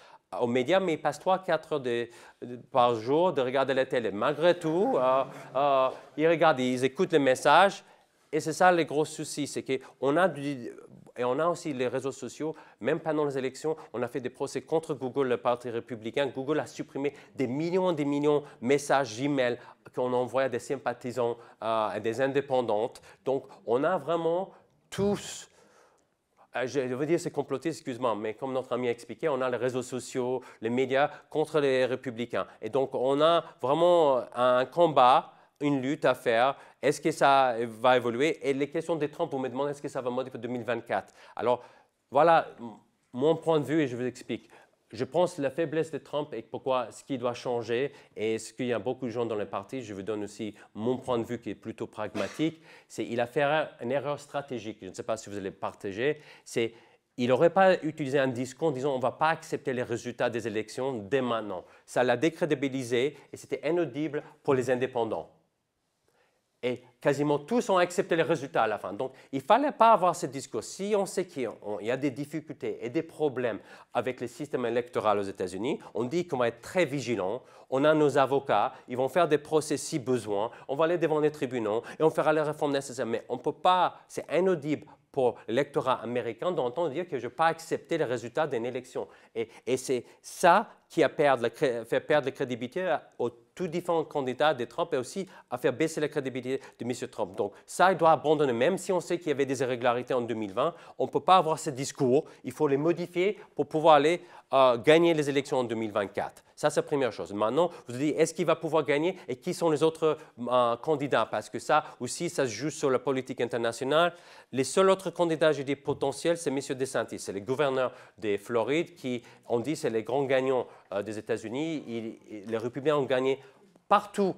aux médias, mais ils passent 3-4 heures par jour de regarder la télé. Malgré tout, ils regardent, ils écoutent les messages. Et c'est ça le gros souci, c'est qu'on a et on a aussi les réseaux sociaux. Même pendant les élections, on a fait des procès contre Google, le parti républicain. Google a supprimé des millions et des millions de messages Gmail qu'on envoie à des sympathisants, à des indépendantes. Donc, on a vraiment tous, je veux dire c'est complotiste, excuse-moi, mais comme notre ami a expliqué, on a les réseaux sociaux, les médias contre les républicains. Et donc, on a vraiment un combat, une lutte à faire. Est-ce que ça va évoluer? Et les questions de Trump, vous me demandez est-ce que ça va modifier 2024? Alors, voilà mon point de vue et je vous explique. Je pense la faiblesse de Trump et pourquoi ce qui doit changer et ce qu'il y a beaucoup de gens dans le parti, je vous donne aussi mon point de vue qui est plutôt pragmatique, c'est qu'il a fait une erreur stratégique. Je ne sais pas si vous allez partager. C'est il n'aurait pas utilisé un discours en disant on ne va pas accepter les résultats des élections dès maintenant. Ça l'a décrédibilisé et c'était inaudible pour les indépendants. Et quasiment tous ont accepté les résultats à la fin. Donc, il ne fallait pas avoir ce discours. Si on sait qu'il y a des difficultés et des problèmes avec le système électoral aux États-Unis, on dit qu'on va être très vigilant. On a nos avocats, ils vont faire des procès si besoin. On va aller devant les tribunaux et on fera les réformes nécessaires. Mais on ne peut pas, c'est inaudible pour l'électorat américain d'entendre dire que je ne vais pas accepter les résultats d'une élection. Et c'est ça qui a fait perdre la crédibilité aux tous différents candidats de Trump et aussi à faire baisser la crédibilité de M. Trump. Donc ça, il doit abandonner. Même si on sait qu'il y avait des irrégularités en 2020, on ne peut pas avoir ce discours. Il faut les modifier pour pouvoir aller gagner les élections en 2024. Ça, c'est la première chose. Maintenant, vous vous dites, est-ce qu'il va pouvoir gagner et qui sont les autres candidats? Parce que ça aussi, ça se joue sur la politique internationale. Les seuls autres candidats, je dis, potentiels, c'est M. DeSantis. C'est les gouverneurs de Floride qui, on dit, c'est les grands gagnants des États-Unis. Les républicains ont gagné partout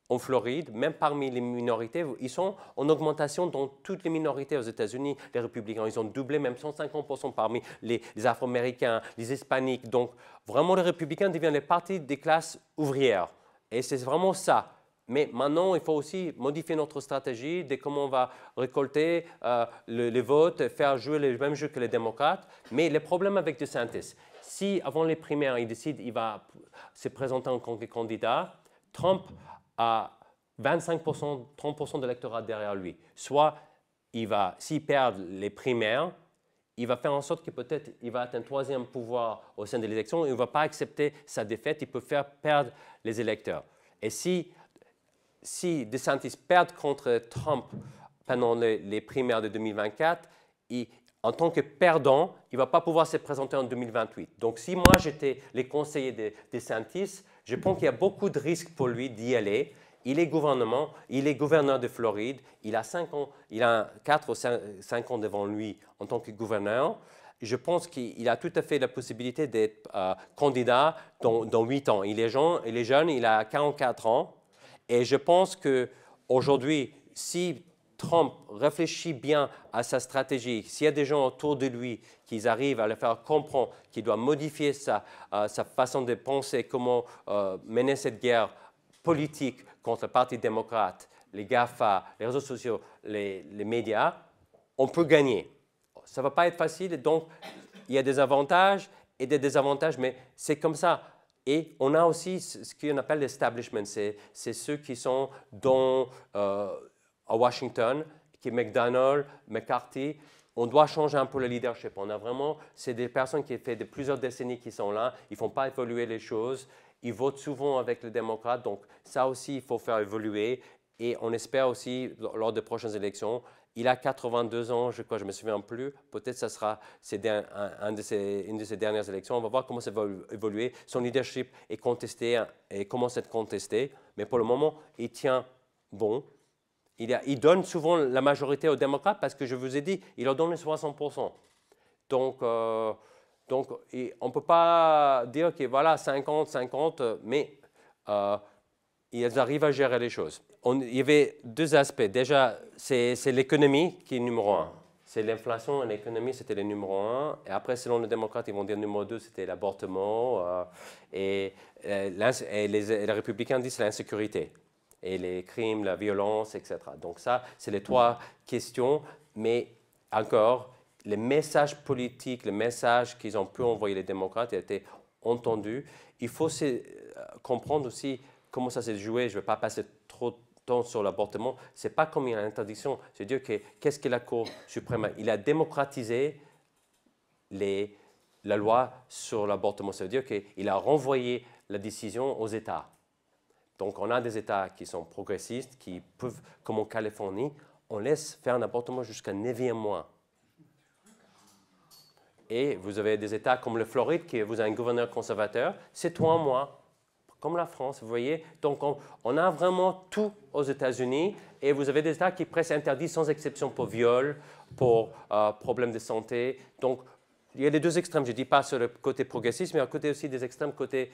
en Floride, même parmi les minorités, ils sont en augmentation dans toutes les minorités aux États-Unis. Les républicains, ils ont doublé, même 150% parmi les Afro-Américains, les Hispaniques. Donc, vraiment, les républicains deviennent les partis des classes ouvrières. Et c'est vraiment ça. Mais maintenant, il faut aussi modifier notre stratégie de comment on va récolter les votes, faire jouer les mêmes jeux que les démocrates. Mais le problème avec DeSantis, si avant les primaires, il décide qu'il va se présenter en tant que candidat, Trump a 25%, 30% de l'électorat derrière lui. Soit, s'il perd les primaires, il va faire en sorte que peut-être il va atteindre un troisième pouvoir au sein de l'élection et il ne va pas accepter sa défaite, il peut faire perdre les électeurs. Et si DeSantis perd contre Trump pendant les primaires de 2024, en tant que perdant, il ne va pas pouvoir se présenter en 2028. Donc, si moi, j'étais les conseillers de DeSantis, je pense qu'il y a beaucoup de risques pour lui d'y aller. Il est gouverneur de Floride, il a 5 ans, il a 4 ou 5 ans devant lui en tant que gouverneur. Je pense qu'il a tout à fait la possibilité d'être candidat dans 8 ans. Il est jeune, il a 44 ans. Et je pense qu'aujourd'hui, si Trump réfléchit bien à sa stratégie, s'il y a des gens autour de lui qui arrivent à le faire comprendre qu'il doit modifier sa façon de penser, comment mener cette guerre politique contre le Parti démocrate, les GAFA, les réseaux sociaux, les médias, on peut gagner. Ça ne va pas être facile, donc il y a des avantages et des désavantages, mais c'est comme ça. Et on a aussi ce qu'on appelle l'establishment, c'est ceux qui sont à Washington, qui est McDonnell, McCarthy. On doit changer un peu le leadership. C'est des personnes qui ont fait plusieurs décennies qui sont là. Ils ne font pas évoluer les choses. Ils votent souvent avec les démocrates. Donc, ça aussi, il faut faire évoluer. Et on espère aussi, lors des prochaines élections, il a 82 ans, je crois, je ne me souviens plus. Peut-être que ce sera une de ses dernières élections. On va voir comment ça va évoluer. Son leadership est contesté et commence à être contesté. Mais pour le moment, il tient bon. Il donne souvent la majorité aux démocrates parce que je vous ai dit, il leur donne les 60%. Donc on ne peut pas dire que voilà, 50-50, mais ils arrivent à gérer les choses. Il y avait deux aspects. Déjà, c'est l'économie qui est numéro 1. C'est l'inflation et l'économie, c'était le numéro 1. Et après, selon les démocrates, ils vont dire numéro 2, c'était l'avortement. Et les républicains disent l'insécurité. Et les crimes, la violence, etc. Donc ça, c'est les 3 questions. Mais encore, les messages politiques, les messages qu'ils ont pu envoyer les démocrates ont été entendus. Il faut comprendre aussi comment ça s'est joué. Je ne vais pas passer trop de temps sur l'avortement. Ce n'est pas comme il y a une interdiction. C'est-à-dire qu'est-ce que la Cour suprême? Il a démocratisé la loi sur l'avortement. C'est-à-dire qu'il a renvoyé la décision aux États. Donc, on a des États qui sont progressistes, qui peuvent, comme en Californie, on laisse faire un avortement jusqu'à 9e mois. Et vous avez des États comme le Floride, qui vous avez un gouverneur conservateur, c'est 3 mois, comme la France, vous voyez. Donc, on a vraiment tout aux États-Unis. Et vous avez des États qui presque interdisent sans exception pour viol, pour problèmes de santé. Donc, il y a les 2 extrêmes. Je ne dis pas sur le côté progressiste, mais à côté aussi des extrêmes côté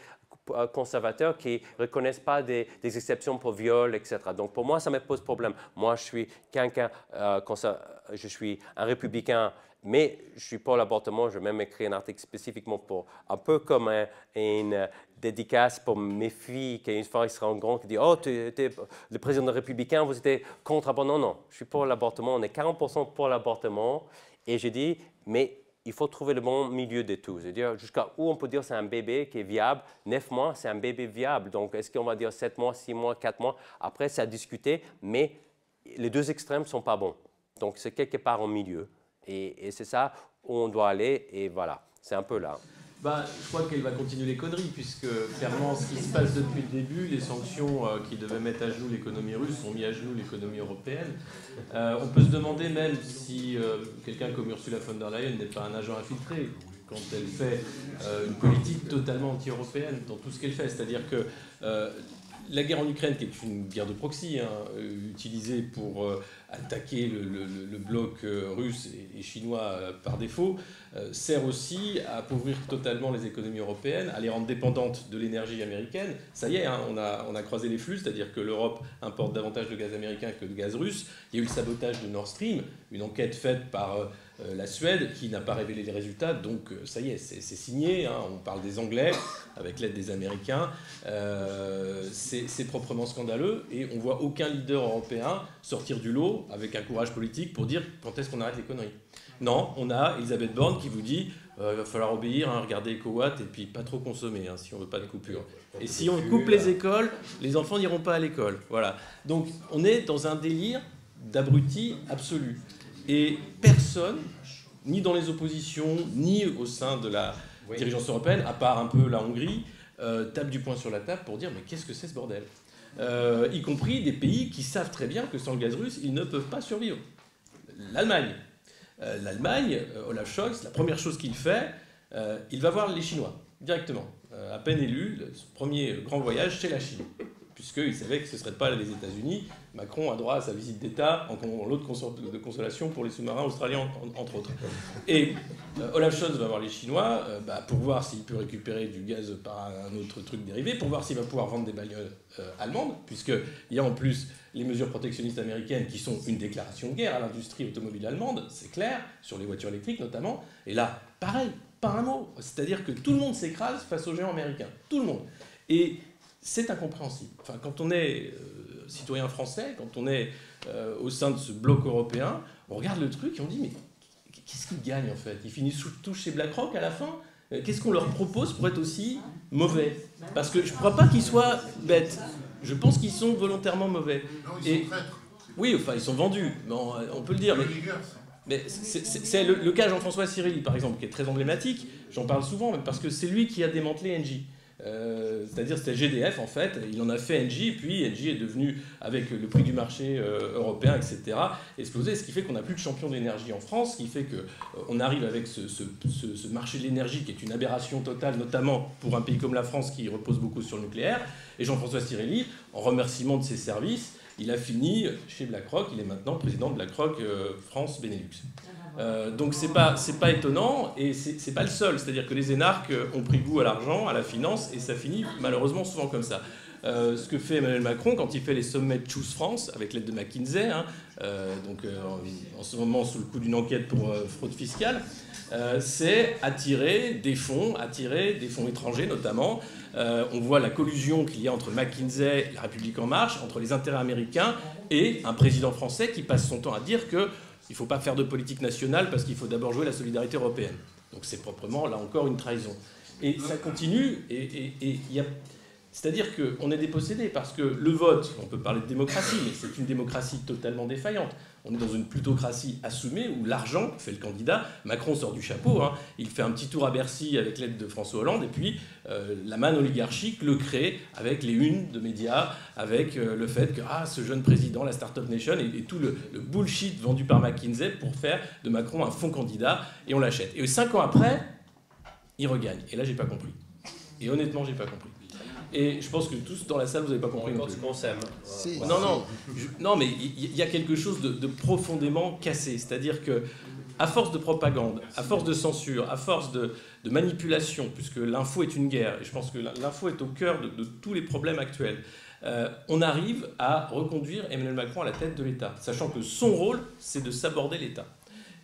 conservateurs qui ne reconnaissent pas des exceptions pour viol, etc. Donc, pour moi, ça me pose problème. Moi, je suis je suis un républicain, mais je suis pour l'avortement. Je vais même écrire un article spécifiquement pour, un peu comme une dédicace pour mes filles, qui une fois ils seront grands, qui disent « Oh, tu étais le président républicain, vous étiez contre l'avortement ». Non, je suis pour l'avortement. On est 40% pour l'avortement. Et j'ai dit « Mais il faut trouver le bon milieu de tout. C'est-à-dire jusqu'à où on peut dire c'est un bébé qui est viable. 9 mois, c'est un bébé viable. Donc, est-ce qu'on va dire 7 mois, 6 mois, 4 mois? Après, c'est à discuter, mais les 2 extrêmes ne sont pas bons. Donc, c'est quelque part au milieu. Et c'est ça où on doit aller. Et voilà, c'est un peu là. Je crois qu'elle va continuer les conneries, puisque clairement, ce qui se passe depuis le début, les sanctions qui devaient mettre à genoux l'économie russe ont mis à genoux l'économie européenne. On peut se demander même si quelqu'un comme Ursula von der Leyen n'est pas un agent infiltré. quand elle fait une politique totalement anti-européenne dans tout ce qu'elle fait. C'est-à-dire que la guerre en Ukraine, qui est une guerre de proxy, utilisée pour attaquer le bloc russe et chinois par défaut, sert aussi à appauvrir totalement les économies européennes, à les rendre dépendantes de l'énergie américaine. Ça y est, on a croisé les flux, c'est-à-dire que l'Europe importe davantage de gaz américain que de gaz russe. Il y a eu le sabotage de Nord Stream, une enquête faite par la Suède qui n'a pas révélé les résultats, donc ça y est, c'est signé, on parle des Anglais avec l'aide des Américains, c'est proprement scandaleux et on voit aucun leader européen sortir du lot avec un courage politique pour dire quand est-ce qu'on arrête les conneries. Non, on a Elisabeth Borne qui vous dit il va falloir obéir, regardez EcoWatt et puis pas trop consommer si on veut pas de coupure. Et si on coupe les écoles, les enfants n'iront pas à l'école. Voilà. Donc on est dans un délire d'abruti absolu. Et personne, ni dans les oppositions, ni au sein de la dirigeance européenne, à part un peu la Hongrie, tape du poing sur la table pour dire mais qu'est-ce que c'est ce bordel, y compris des pays qui savent très bien que sans le gaz russe, ils ne peuvent pas survivre. L'Allemagne. L'Allemagne, Olaf Scholz, la première chose qu'il fait, il va voir les Chinois, directement. À peine élu, son premier grand voyage, c'est la Chine. Puisqu'il savait que ce ne serait pas les États-Unis. Macron a droit à sa visite d'État en lot de consolation pour les sous-marins australiens, entre autres. Et Olaf Scholz va voir les Chinois pour voir s'il peut récupérer du gaz par un autre truc dérivé, pour voir s'il va pouvoir vendre des bagnoles allemandes, puisqu'il y a en plus les mesures protectionnistes américaines qui sont une déclaration de guerre à l'industrie automobile allemande, c'est clair, sur les voitures électriques notamment. Et là, pareil, pas un mot. C'est-à-dire que tout le monde s'écrase face aux géants américains. Tout le monde. Et c'est incompréhensible. Enfin, quand on est citoyen français, quand on est au sein de ce bloc européen, on regarde le truc et on dit mais qu'est-ce qu'ils gagnent en fait? Ils finissent tous chez BlackRock à la fin? Qu'est-ce qu'on leur propose pour être aussi mauvais? Parce que je ne crois pas qu'ils soient bêtes. Je pense qu'ils sont volontairement mauvais. Non, ils sont traîtres. Oui, enfin, ils sont vendus. Bon, on peut le dire. Mais c'est le cas Jean-François Cirelli, par exemple, qui est très emblématique. J'en parle souvent, même parce que c'est lui qui a démantelé Engie. C'est-à-dire c'était GDF en fait, il en a fait Engie, puis Engie est devenu, avec le prix du marché européen, etc., explosé, ce qui fait qu'on n'a plus de champion d'énergie en France, ce qui fait qu'on arrive avec ce marché de l'énergie qui est une aberration totale, notamment pour un pays comme la France qui repose beaucoup sur le nucléaire. Et Jean-François Cirelli, en remerciement de ses services, il a fini chez BlackRock, il est maintenant président de BlackRock France Benelux. Donc c'est pas étonnant et c'est pas le seul, c'est-à-dire que les énarques ont pris goût à l'argent, à la finance et ça finit malheureusement souvent comme ça. Ce que fait Emmanuel Macron quand il fait les sommets de Choose France avec l'aide de McKinsey, en ce moment sous le coup d'une enquête pour fraude fiscale, c'est attirer des fonds étrangers notamment. On voit la collusion qu'il y a entre McKinsey et La République En Marche, entre les intérêts américains et un président français qui passe son temps à dire que il ne faut pas faire de politique nationale parce qu'il faut d'abord jouer la solidarité européenne. Donc c'est proprement, là encore, une trahison. Et ça continue, c'est-à-dire qu'on est dépossédé parce que le vote, on peut parler de démocratie, mais c'est une démocratie totalement défaillante. On est dans une plutocratie assumée où l'argent fait le candidat. Macron sort du chapeau, il fait un petit tour à Bercy avec l'aide de François Hollande et puis la manne oligarchique le crée avec les unes de médias, avec le fait que ce jeune président, la Startup Nation et tout le bullshit vendu par McKinsey pour faire de Macron un faux candidat et on l'achète. Et 5 ans après, il regagne. Et là, j'ai pas compris. Et honnêtement, j'ai pas compris. Et je pense que tous dans la salle, vous n'avez pas compris. On s'aime. Si. Non, mais il y a quelque chose de profondément cassé. C'est-à-dire que, à force de propagande, à force de censure, à force de manipulation, puisque l'info est une guerre, et je pense que l'info est au cœur de tous les problèmes actuels, on arrive à reconduire Emmanuel Macron à la tête de l'État, sachant que son rôle, c'est de saborder l'État.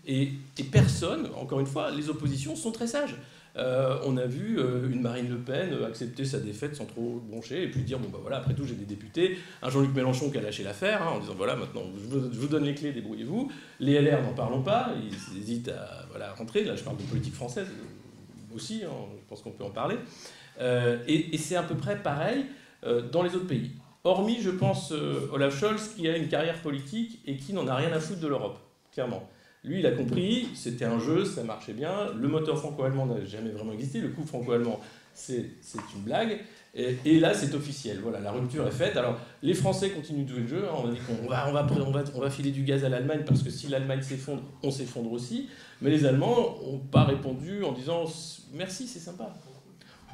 Et personne, encore une fois, les oppositions sont très sages. On a vu une Marine Le Pen accepter sa défaite sans trop broncher et puis dire bon voilà, après tout j'ai des députés, un Jean-Luc Mélenchon qui a lâché l'affaire en disant voilà, maintenant je vous donne les clés, débrouillez-vous. Les LR, n'en parlons pas, ils hésitent à rentrer. Là je parle de politique française aussi, je pense qu'on peut en parler. Et c'est à peu près pareil dans les autres pays. Hormis, je pense, Olaf Scholz qui a une carrière politique et qui n'en a rien à foutre de l'Europe, clairement. Lui, il a compris, c'était un jeu, ça marchait bien. Le moteur franco-allemand n'a jamais vraiment existé. Le coup franco-allemand, c'est une blague. Et là, c'est officiel. Voilà, la rupture est faite. Alors, les Français continuent de jouer le jeu. Hein. On a dit qu'on va filer du gaz à l'Allemagne parce que si l'Allemagne s'effondre, on s'effondre aussi. Mais les Allemands n'ont pas répondu en disant « Merci, c'est sympa.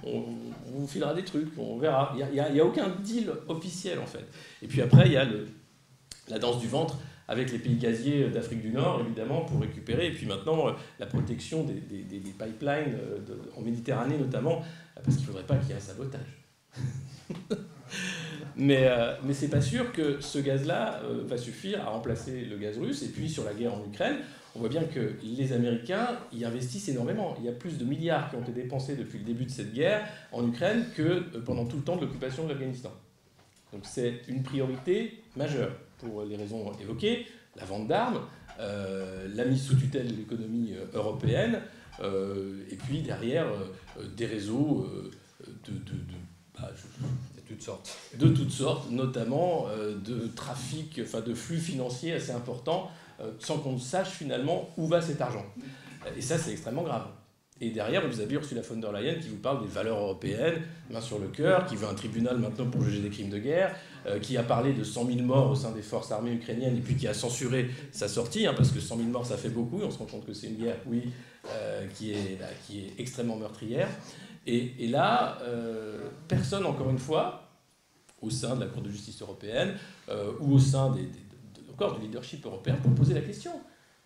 On vous filera des trucs, on verra. » Il n'y a aucun deal officiel, en fait. Et puis après, il y a la danse du ventre avec les pays gaziers d'Afrique du Nord, évidemment, pour récupérer. Et puis maintenant, la protection des pipelines en Méditerranée, notamment, parce qu'il ne faudrait pas qu'il y ait un sabotage. mais c'est pas sûr que ce gaz-là va suffire à remplacer le gaz russe. Et puis sur la guerre en Ukraine, on voit bien que les Américains y investissent énormément. Il y a plus de milliards qui ont été dépensés depuis le début de cette guerre en Ukraine que pendant tout le temps de l'occupation de l'Afghanistan. Donc c'est une priorité majeure pour les raisons évoquées, la vente d'armes, la mise sous tutelle de l'économie européenne, et puis derrière des réseaux de toutes sortes, notamment de trafic, enfin de flux financiers assez importants, sans qu'on sache finalement où va cet argent. Et ça, c'est extrêmement grave. Et derrière, vous avez Ursula von der Leyen qui vous parle des valeurs européennes, main sur le cœur, qui veut un tribunal maintenant pour juger des crimes de guerre, qui a parlé de 100 000 morts au sein des forces armées ukrainiennes, et puis qui a censuré sa sortie, hein, parce que 100 000 morts, ça fait beaucoup, on se rend compte que c'est une guerre, oui, qui est extrêmement meurtrière. Et là, personne, encore une fois, au sein de la Cour de justice européenne, ou au sein encore du leadership européen, pour poser la question.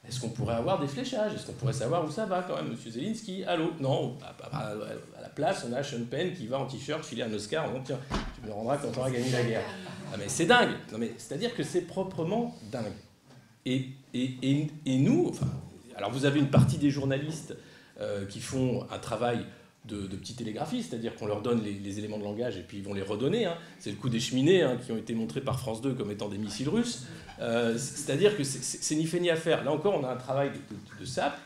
Est-ce qu'on pourrait avoir des fléchages? Est-ce qu'on pourrait savoir où ça va quand même, monsieur Zelensky? Allô? Non, à la place, on a Sean Penn qui va en t-shirt filer un Oscar en disant tiens, tu me le rendras quand tu auras gagné la guerre. Ah mais c'est dingue. Non mais c'est-à-dire que c'est proprement dingue. Et nous, enfin, alors vous avez une partie des journalistes qui font un travail de petits télégraphistes, c'est-à-dire qu'on leur donne les éléments de langage et puis ils vont les redonner. Hein. C'est le coup des cheminées hein, qui ont été montrés par France 2 comme étant des missiles russes. C'est-à-dire que c'est ni fait ni à faire. Là encore, on a un travail de sape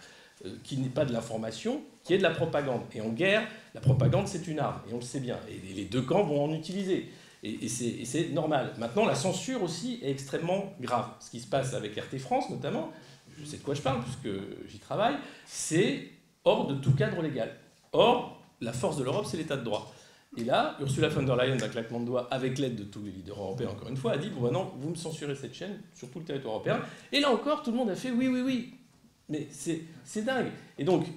qui n'est pas de l'information, qui est de la propagande. Et en guerre, la propagande, c'est une arme, et on le sait bien. Et les deux camps vont en utiliser. Et c'est normal. Maintenant, la censure aussi est extrêmement grave. Ce qui se passe avec RT France, notamment, je sais de quoi je parle puisque j'y travaille, c'est hors de tout cadre légal. Or, la force de l'Europe, c'est l'état de droit. Et là, Ursula von der Leyen, d'un claquement de doigts, avec l'aide de tous les leaders européens, encore une fois, a dit « Bon, maintenant, vous me censurez cette chaîne sur tout le territoire européen. » Et là encore, tout le monde a fait « Oui, oui, oui. » Mais c'est dingue. Et donc,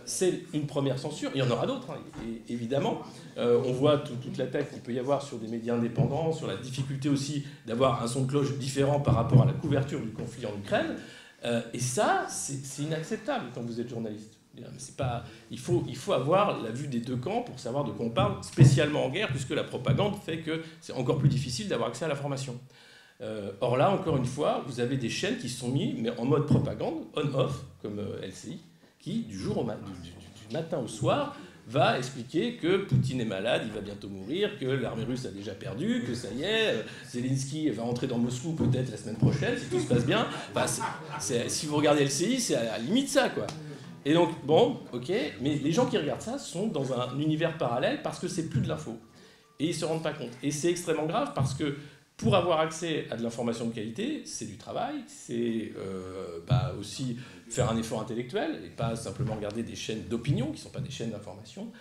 c'est une première censure. Il y en aura d'autres, hein, évidemment. On voit toute l'attaque qu'il peut y avoir sur des médias indépendants, sur la difficulté aussi d'avoir un son de cloche différent par rapport à la couverture du conflit en Ukraine. Et ça, c'est inacceptable quand vous êtes journaliste. C'est pas, il faut avoir la vue des deux camps pour savoir de quoi on parle, spécialement en guerre, puisque la propagande fait que c'est encore plus difficile d'avoir accès à l'information. Or là, encore une fois, vous avez des chaînes qui se sont mises mais en mode propagande, on-off, comme LCI, qui, du matin au soir, va expliquer que Poutine est malade, il va bientôt mourir, que l'armée russe a déjà perdu, que ça y est, Zelensky va rentrer dans Moscou peut-être la semaine prochaine, si tout se passe bien. Enfin, si vous regardez LCI, c'est à la limite ça, quoi. Et donc, bon, ok, mais les gens qui regardent ça sont dans un univers parallèle parce que c'est plus de l'info. Et ils ne se rendent pas compte. Et c'est extrêmement grave parce que pour avoir accès à de l'information de qualité, c'est du travail, c'est aussi faire un effort intellectuel et pas simplement regarder des chaînes d'opinion qui ne sont pas des chaînes d'information.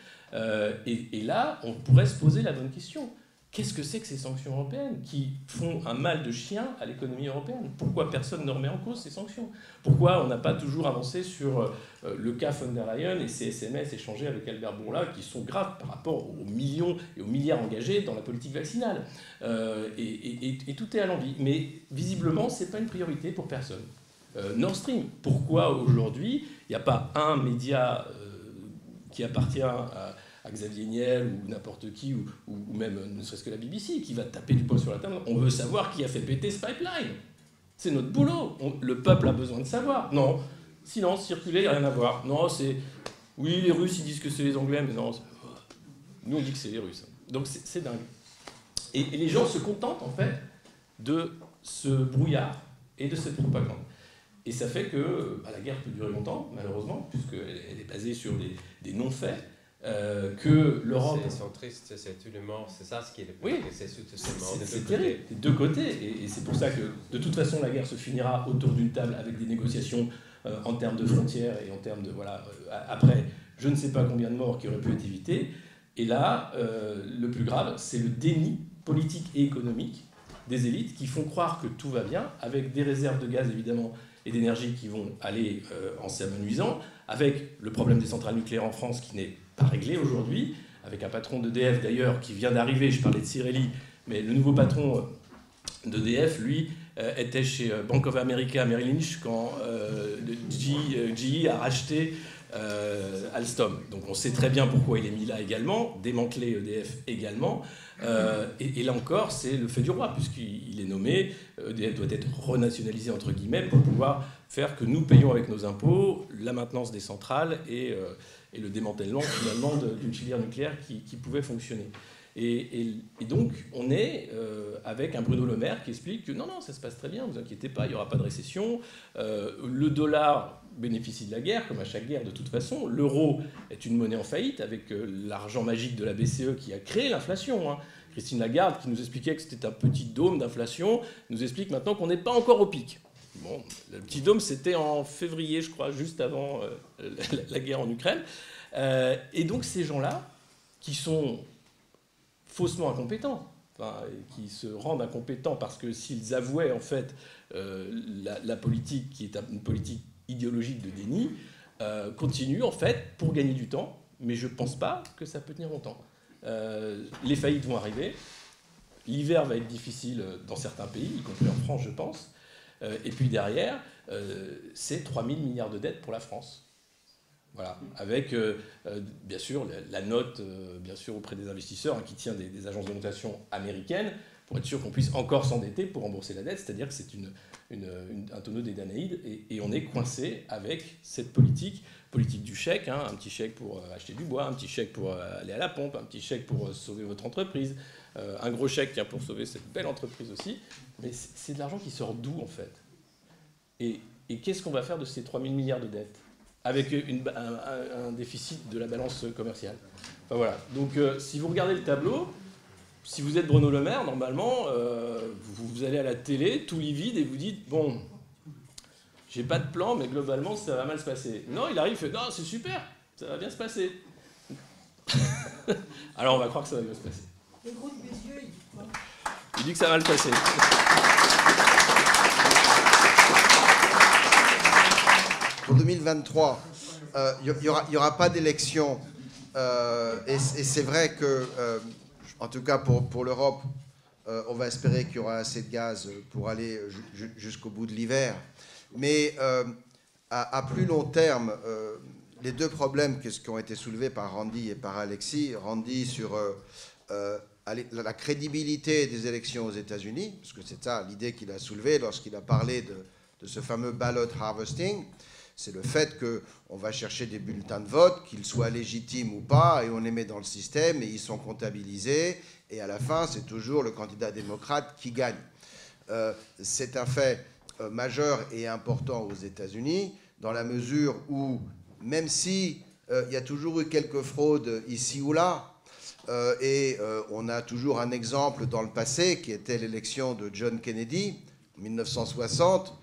Et là, on pourrait se poser la bonne question. Qu'est-ce que c'est que ces sanctions européennes qui font un mal de chien à l'économie européenne? Pourquoi personne ne remet en cause ces sanctions? Pourquoi on n'a pas toujours avancé sur le cas von der Leyen et ces SMS échangés avec Albert Bourla qui sont graves par rapport aux millions et aux milliards engagés dans la politique vaccinale? Et tout est à l'envi. Mais visiblement, ce n'est pas une priorité pour personne. Nord Stream, pourquoi aujourd'hui il n'y a pas un média qui appartient à Xavier Niel ou n'importe qui, ou même ne serait-ce que la BBC, qui va taper du poing sur la table? On veut savoir qui a fait péter ce pipeline. C'est notre boulot. Le peuple a besoin de savoir. Non, silence, circuler, rien à voir. Non, c'est... Oui, les Russes, ils disent que c'est les Anglais, mais non, nous, on dit que c'est les Russes. Donc, c'est dingue. Et les gens se contentent, en fait, de ce brouillard et de cette propagande. Et ça fait que la guerre peut durer longtemps, malheureusement, puisqu'elle est basée sur des non-faits. Que l'Europe... Ils sont tristes, c'est tout le monde, c'est ça ce qui est le plus... Oui, c'est terrible, des deux côtés, et c'est pour ça que de toute façon la guerre se finira autour d'une table avec des négociations en termes de frontières et en termes de... Voilà, après, je ne sais pas combien de morts qui auraient pu être évités, Et là, le plus grave, c'est le déni politique et économique des élites qui font croire que tout va bien, avec des réserves de gaz évidemment et d'énergie qui vont aller en s'amenuisant, avec le problème des centrales nucléaires en France qui n'est pas réglé aujourd'hui, avec un patron d'EDF d'ailleurs qui vient d'arriver, je parlais de Cirelli, mais le nouveau patron d'EDF, lui, était chez Bank of America Merrill Lynch quand GE a racheté Alstom. Donc on sait très bien pourquoi il est mis là également, démanteler EDF également. Et là encore, c'est le fait du roi, puisqu'il est nommé, EDF doit être renationalisé entre guillemets pour pouvoir faire que nous payons avec nos impôts la maintenance des centrales et le démantèlement finalement d'une filière nucléaire qui pouvait fonctionner. Et donc, on est avec un Bruno Le Maire qui explique que non, ça se passe très bien, ne vous inquiétez pas, il n'y aura pas de récession. Le dollar bénéficie de la guerre, comme à chaque guerre de toute façon. L'euro est une monnaie en faillite, avec l'argent magique de la BCE qui a créé l'inflation. Christine Lagarde, qui nous expliquait que c'était un petit dôme d'inflation, nous explique maintenant qu'on n'est pas encore au pic. Bon, le petit dôme, c'était en février, je crois, juste avant la guerre en Ukraine. Et donc, ces gens-là, qui sont faussement incompétents, qui se rendent incompétents parce que s'ils avouaient en fait la politique qui est une politique idéologique de déni, continuent en fait pour gagner du temps, mais je ne pense pas que ça peut tenir longtemps. Les faillites vont arriver, l'hiver va être difficile dans certains pays, y compris en France je pense, et puis derrière, c'est 3 000 milliards de dettes pour la France. Voilà, avec bien sûr la note bien sûr auprès des investisseurs qui tient des agences de notation américaines pour être sûr qu'on puisse encore s'endetter pour rembourser la dette, c'est-à-dire que c'est un tonneau des Danaïdes et on est coincé avec cette politique du chèque, un petit chèque pour acheter du bois, un petit chèque pour aller à la pompe, un petit chèque pour sauver votre entreprise, un gros chèque pour sauver cette belle entreprise aussi, mais c'est de l'argent qui sort d'où en fait? Et qu'est-ce qu'on va faire de ces 3 000 milliards de dettes avec un déficit de la balance commerciale. Enfin, voilà. Donc, si vous regardez le tableau, si vous êtes Bruno Le Maire, normalement, vous allez à la télé, tout livide, et vous dites, bon, j'ai pas de plan, mais globalement, ça va mal se passer. Non, il arrive, il fait, non, c'est super, ça va bien se passer. Alors, on va croire que ça va bien se passer. Le gros de Bézieux, il dit quoi? Il dit que ça va mal passer. Pour 2023, il n'y aura pas d'élection. Et c'est vrai que, en tout cas pour l'Europe, on va espérer qu'il y aura assez de gaz pour aller jusqu'au bout de l'hiver. Mais à plus long terme, les deux problèmes qui ont été soulevés par Randy et par Alexis, Randy sur la crédibilité des élections aux États-Unis, parce que c'est ça l'idée qu'il a soulevée lorsqu'il a parlé de ce fameux ballot harvesting. C'est le fait qu'on va chercher des bulletins de vote, qu'ils soient légitimes ou pas, et on les met dans le système, et ils sont comptabilisés, et à la fin, c'est toujours le candidat démocrate qui gagne. C'est un fait majeur et important aux États-Unis, dans la mesure où, même si il y a toujours eu quelques fraudes ici ou là, et on a toujours un exemple dans le passé, qui était l'élection de John Kennedy, en 1960,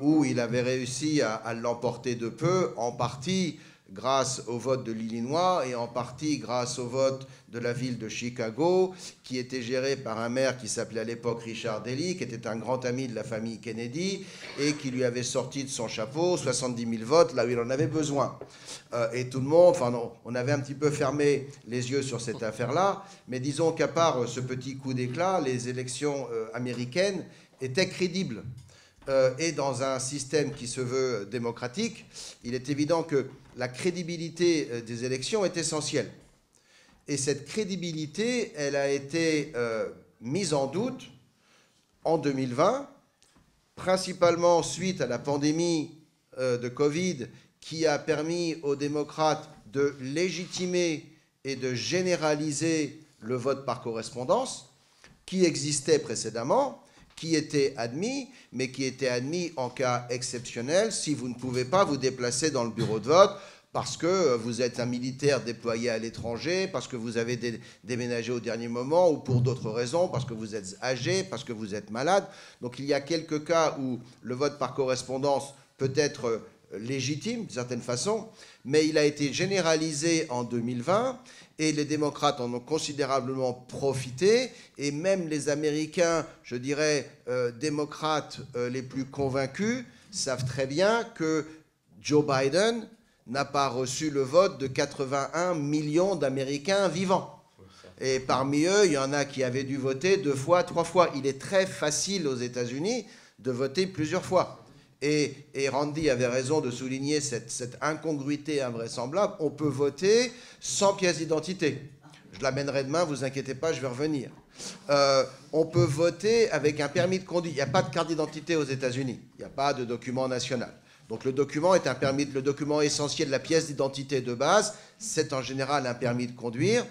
où il avait réussi à l'emporter de peu, en partie grâce au vote de l'Illinois et en partie grâce au vote de la ville de Chicago, qui était géré par un maire qui s'appelait à l'époque Richard Daley, qui était un grand ami de la famille Kennedy, et qui lui avait sorti de son chapeau 70 000 votes là où il en avait besoin. Et tout le monde, enfin non, on avait un petit peu fermé les yeux sur cette affaire-là, mais disons qu'à part ce petit coup d'éclat, les élections américaines étaient crédibles. Et dans un système qui se veut démocratique, il est évident que la crédibilité des élections est essentielle. Et cette crédibilité, elle a été mise en doute en 2020, principalement suite à la pandémie de Covid, qui a permis aux démocrates de légitimer et de généraliser le vote par correspondance, qui existait précédemment, qui était admis, mais qui était admis en cas exceptionnel si vous ne pouvez pas vous déplacer dans le bureau de vote parce que vous êtes un militaire déployé à l'étranger, parce que vous avez déménagé au dernier moment ou pour d'autres raisons, parce que vous êtes âgé, parce que vous êtes malade. Donc il y a quelques cas où le vote par correspondance peut être légitime, d'une certaine façon, mais il a été généralisé en 2020 et les démocrates en ont considérablement profité, et même les Américains, je dirais, démocrates les plus convaincus, savent très bien que Joe Biden n'a pas reçu le vote de 81 millions d'Américains vivants. Et parmi eux, il y en a qui avaient dû voter 2 fois, 3 fois. Il est très facile aux États-Unis de voter plusieurs fois. Et Randy avait raison de souligner cette incongruité invraisemblable. On peut voter sans pièce d'identité. Je l'amènerai demain, vous inquiétez pas, je vais revenir. On peut voter avec un permis de conduire. Il n'y a pas de carte d'identité aux États-Unis. Il n'y a pas de document national. Donc le document est le document essentiel, la pièce d'identité de base. C'est en général un permis de conduire.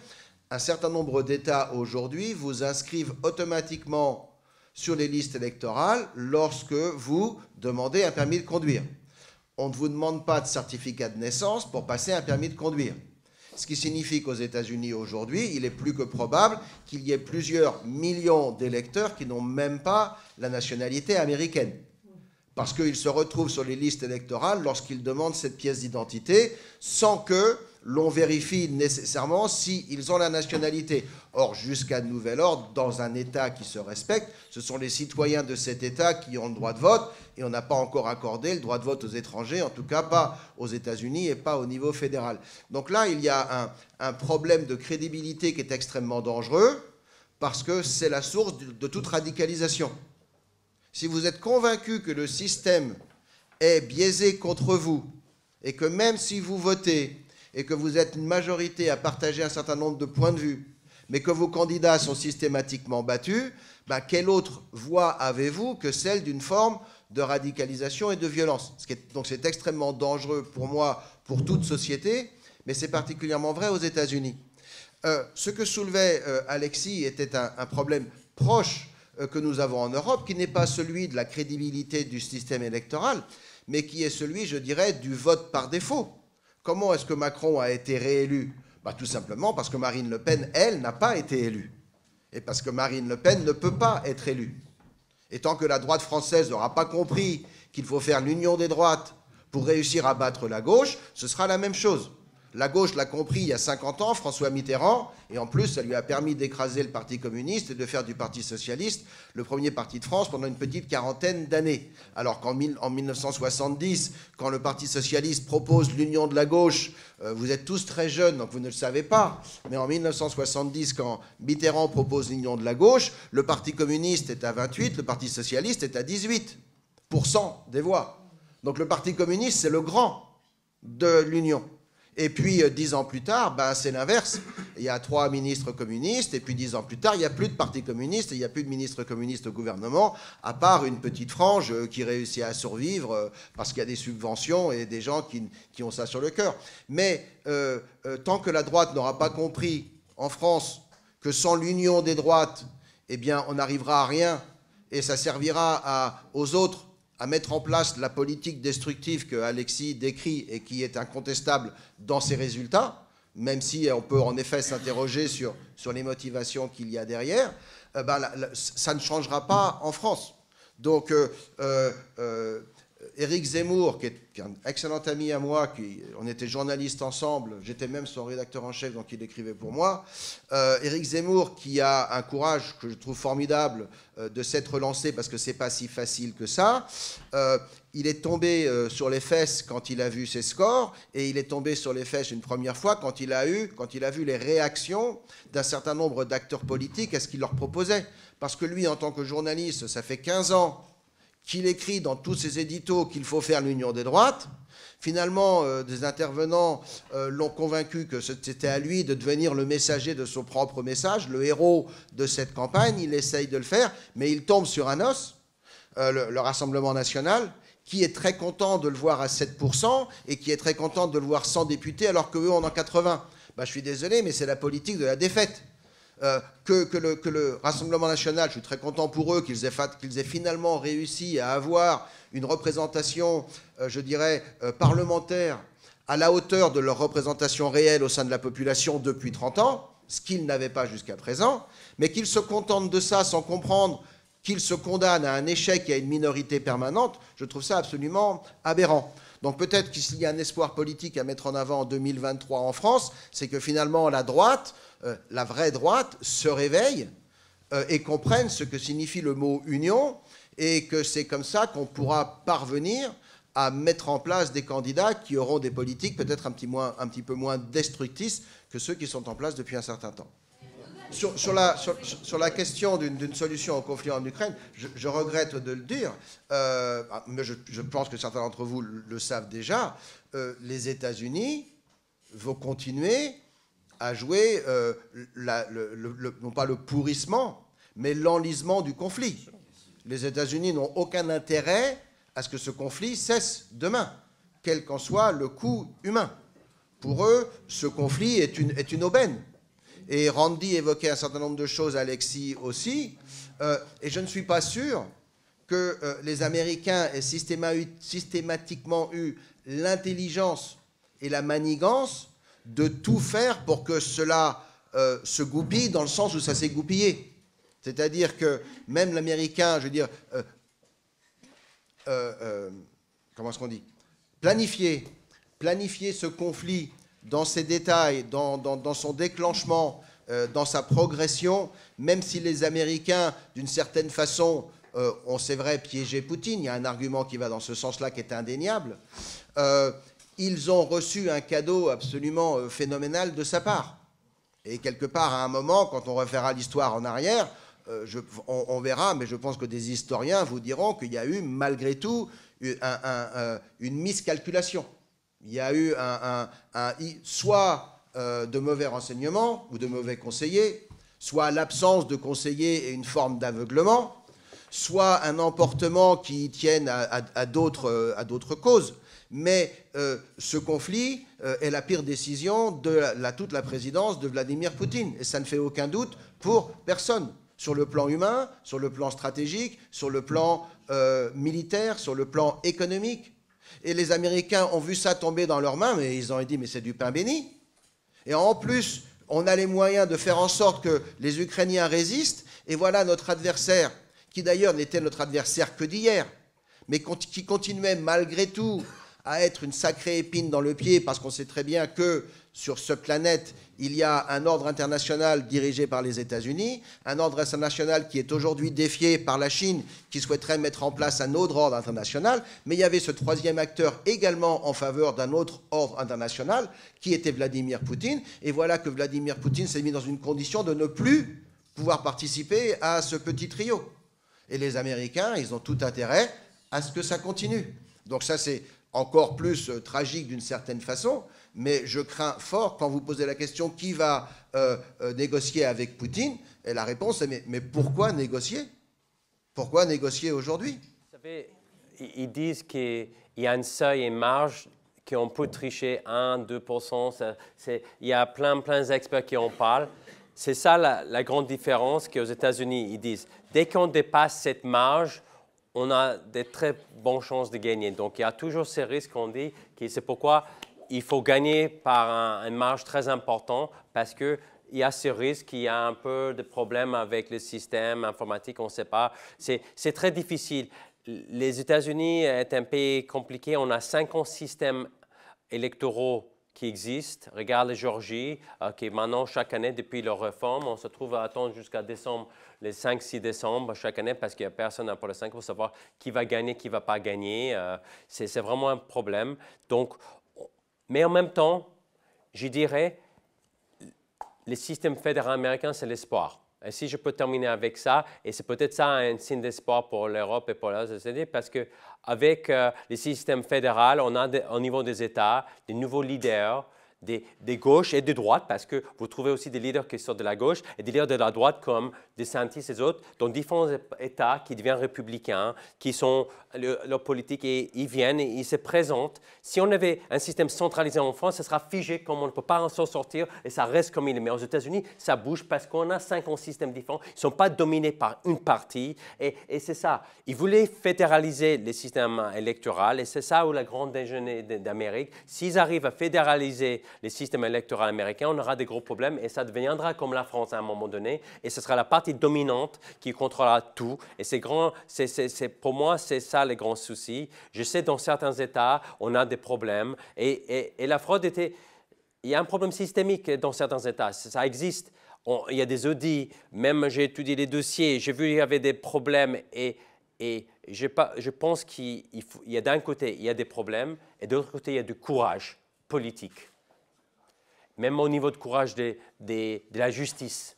Un certain nombre d'États aujourd'hui vous inscrivent automatiquement sur les listes électorales lorsque vous demandez un permis de conduire. On ne vous demande pas de certificat de naissance pour passer un permis de conduire. Ce qui signifie qu'aux États-Unis aujourd'hui, il est plus que probable qu'il y ait plusieurs millions d'électeurs qui n'ont même pas la nationalité américaine. Parce qu'ils se retrouvent sur les listes électorales lorsqu'ils demandent cette pièce d'identité sans que l'on vérifie nécessairement s'ils ont la nationalité. Or, jusqu'à nouvel ordre, dans un État qui se respecte, ce sont les citoyens de cet État qui ont le droit de vote, et on n'a pas encore accordé le droit de vote aux étrangers, en tout cas pas aux États-Unis et pas au niveau fédéral. Donc là, il y a un problème de crédibilité qui est extrêmement dangereux, parce que c'est la source de toute radicalisation. Si vous êtes convaincu que le système est biaisé contre vous, et que même si vous votez, et que vous êtes une majorité à partager un certain nombre de points de vue, mais que vos candidats sont systématiquement battus, quelle autre voie avez-vous que celle d'une forme de radicalisation et de violence? Donc c'est extrêmement dangereux pour moi, pour toute société, mais c'est particulièrement vrai aux États-Unis. Ce que soulevait Alexis était un problème proche que nous avons en Europe, qui n'est pas celui de la crédibilité du système électoral, mais qui est celui, je dirais, du vote par défaut. Comment est-ce que Macron a été réélu? Tout simplement parce que Marine Le Pen, elle, n'a pas été élue. Et parce que Marine Le Pen ne peut pas être élue. Et tant que la droite française n'aura pas compris qu'il faut faire l'union des droites pour réussir à battre la gauche, ce sera la même chose. La gauche l'a compris il y a 50 ans, François Mitterrand, et en plus, ça lui a permis d'écraser le Parti communiste et de faire du Parti socialiste le premier parti de France pendant une petite quarantaine d'années. Alors qu'en 1970, quand le Parti socialiste propose l'union de la gauche, vous êtes tous très jeunes, donc vous ne le savez pas, mais en 1970, quand Mitterrand propose l'union de la gauche, le Parti communiste est à 28, le Parti socialiste est à 18% des voix. Donc le Parti communiste, c'est le grand de l'union. Et puis, 10 ans plus tard, c'est l'inverse. Il y a 3 ministres communistes, et puis 10 ans plus tard, il n'y a plus de parti communiste, et il n'y a plus de ministres communistes au gouvernement, à part une petite frange qui réussit à survivre parce qu'il y a des subventions et des gens qui ont ça sur le cœur. Mais tant que la droite n'aura pas compris, en France, que sans l'union des droites, eh bien, on n'arrivera à rien, et ça servira aux autres à mettre en place la politique destructive que Alexis décrit et qui est incontestable dans ses résultats, même si on peut en effet s'interroger sur les motivations qu'il y a derrière, ça ne changera pas en France. Donc, Éric Zemmour, qui est un excellent ami à moi, on était journalistes ensemble, j'étais même son rédacteur en chef, donc il écrivait pour moi. Éric Zemmour, qui a un courage que je trouve formidable de s'être lancé, parce que c'est pas si facile que ça, il est tombé sur les fesses quand il a vu ses scores, et il est tombé sur les fesses une première fois quand il a vu les réactions d'un certain nombre d'acteurs politiques à ce qu'il leur proposait. Parce que lui, en tant que journaliste, ça fait 15 ans qu'il écrit dans tous ses éditos qu'il faut faire l'union des droites. Finalement, des intervenants l'ont convaincu que c'était à lui de devenir le messager de son propre message, le héros de cette campagne. Il essaye de le faire, mais il tombe sur un os, le Rassemblement national, qui est très content de le voir à 7% et qui est très content de le voir sans député alors qu'eux en ont 80. Je suis désolé, mais c'est la politique de la défaite. Que le Rassemblement national, je suis très content pour eux qu'ils aient finalement réussi à avoir une représentation, je dirais, parlementaire à la hauteur de leur représentation réelle au sein de la population depuis 30 ans, ce qu'ils n'avaient pas jusqu'à présent, mais qu'ils se contentent de ça sans comprendre qu'ils se condamnent à un échec et à une minorité permanente, je trouve ça absolument aberrant. Donc peut-être qu'il y a un espoir politique à mettre en avant en 2023 en France, c'est que finalement la droite, la vraie droite, se réveille et comprenne ce que signifie le mot union, et que c'est comme ça qu'on pourra parvenir à mettre en place des candidats qui auront des politiques peut-être un petit peu moins destructrices que ceux qui sont en place depuis un certain temps. Sur la question d'une solution au conflit en Ukraine, je regrette de le dire, mais je pense que certains d'entre vous le savent déjà, les États-Unis vont continuer à jouer, non pas le pourrissement, mais l'enlisement du conflit. Les États-Unis n'ont aucun intérêt à ce que ce conflit cesse demain, quel qu'en soit le coût humain. Pour eux, ce conflit est une aubaine. Et Randy évoquait un certain nombre de choses, Alexis aussi, et je ne suis pas sûr que les Américains aient systématiquement eu l'intelligence et la manigance de tout faire pour que cela se goupille dans le sens où ça s'est goupillé. C'est-à-dire que même l'Américain, je veux dire, comment est-ce qu'on dit, planifier ce conflit dans ses détails, dans son déclenchement, dans sa progression, même si les Américains, d'une certaine façon, ont, c'est vrai, piégé Poutine, il y a un argument qui va dans ce sens-là qui est indéniable, ils ont reçu un cadeau absolument phénoménal de sa part. Et quelque part, à un moment, quand on reverra l'histoire en arrière, on verra, mais je pense que des historiens vous diront qu'il y a eu, malgré tout, une miscalculation. Il y a eu soit de mauvais renseignements ou de mauvais conseillers, soit l'absence de conseillers et une forme d'aveuglement, soit un emportement qui tienne à d'autres causes. Mais ce conflit est la pire décision de toute la présidence de Vladimir Poutine. Et ça ne fait aucun doute pour personne. Sur le plan humain, sur le plan stratégique, sur le plan militaire, sur le plan économique. Et les Américains ont vu ça tomber dans leurs mains, mais ils ont dit, mais c'est du pain béni. Et en plus, on a les moyens de faire en sorte que les Ukrainiens résistent. Et voilà notre adversaire, qui d'ailleurs n'était notre adversaire que d'hier, mais qui continuait malgré tout à être une sacrée épine dans le pied, parce qu'on sait très bien que sur cette planète, il y a un ordre international dirigé par les États-Unis, un ordre international qui est aujourd'hui défié par la Chine, qui souhaiterait mettre en place un autre ordre international, mais il y avait ce troisième acteur également en faveur d'un autre ordre international, qui était Vladimir Poutine, et voilà que Vladimir Poutine s'est mis dans une condition de ne plus pouvoir participer à ce petit trio. Et les Américains, ils ont tout intérêt à ce que ça continue. Donc ça, c'est encore plus tragique d'une certaine façon, mais je crains fort, quand vous posez la question qui va négocier avec Poutine, et la réponse est mais pourquoi négocier? Pourquoi négocier aujourd'hui? Vous savez, ils disent qu'il y a un seuil et une marge qu'on peut tricher 1-2%. Il y a plein d'experts qui en parlent. C'est ça la grande différence qu'aux États-Unis, ils disent. Dès qu'on dépasse cette marge, on a de très bonnes chances de gagner. Donc, il y a toujours ces risques qu'on dit, c'est pourquoi il faut gagner par une marge très importante, parce qu'il y a ce risque, il y a un peu de problèmes avec le système informatique, on ne sait pas. C'est très difficile. Les États-Unis est un pays compliqué. On a 50 systèmes électoraux qui existent. Regarde la Géorgie, qui maintenant, chaque année, depuis leur réforme, on se trouve à attendre jusqu'à décembre, les 5-6 décembre chaque année, parce qu'il n'y a personne pour le 5 pour savoir qui va gagner, qui ne va pas gagner. C'est vraiment un problème. Donc, mais en même temps, je dirais, le système fédéral américain, c'est l'espoir. Et si je peux terminer avec ça, et c'est peut-être ça un signe d'espoir pour l'Europe et pour les États-Unis, parce qu'avec le système fédéral, on a au niveau des États des nouveaux leaders, des gauches et des droites, parce que vous trouvez aussi des leaders qui sortent de la gauche et des leaders de la droite comme DeSantis et autres, dans différents États qui deviennent républicains, qui sont leur politique, et ils viennent et ils se présentent. Si on avait un système centralisé en France, ça sera figé, comme on ne peut pas s'en sortir, et ça reste comme il est. Mais aux États-Unis, ça bouge parce qu'on a 50 systèmes différents. Ils ne sont pas dominés par une partie, et c'est ça. Ils voulaient fédéraliser les systèmes électoraux, et c'est ça où la grande déjeuner d'Amérique. S'ils arrivent à fédéraliser les systèmes électoraux américains, on aura des gros problèmes et ça deviendra comme la France à un moment donné. Et ce sera la partie dominante qui contrôlera tout. Et pour moi, c'est ça les grands soucis. Je sais dans certains États, on a des problèmes. Et la fraude était... Il y a un problème systémique dans certains États. Ça existe. Il y a des audits. Même j'ai étudié les dossiers. J'ai vu qu'il y avait des problèmes. Et je pense qu'il y a d'un côté, il y a des problèmes. Et de l'autre côté, il y a du courage politique. Même au niveau de courage de la justice.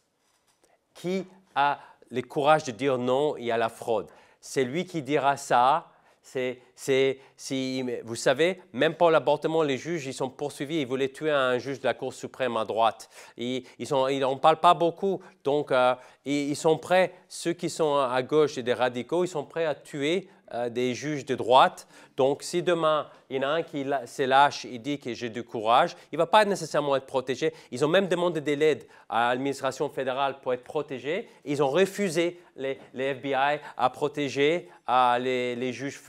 Qui a le courage de dire non, il y a la fraude? C'est lui qui dira ça. Vous savez, même pour l'avortement, les juges, ils sont poursuivis. Ils voulaient tuer un juge de la Cour suprême à droite. Ils n'en parlent pas beaucoup. Donc, ils sont prêts, ceux qui sont à gauche et des radicaux, ils sont prêts à tuer des juges de droite. Donc, si demain, il y en a un qui se lâche et dit que j'ai du courage, il ne va pas nécessairement être protégé. Ils ont même demandé de l'aide à l'administration fédérale pour être protégés. Ils ont refusé, les FBI, à protéger les juges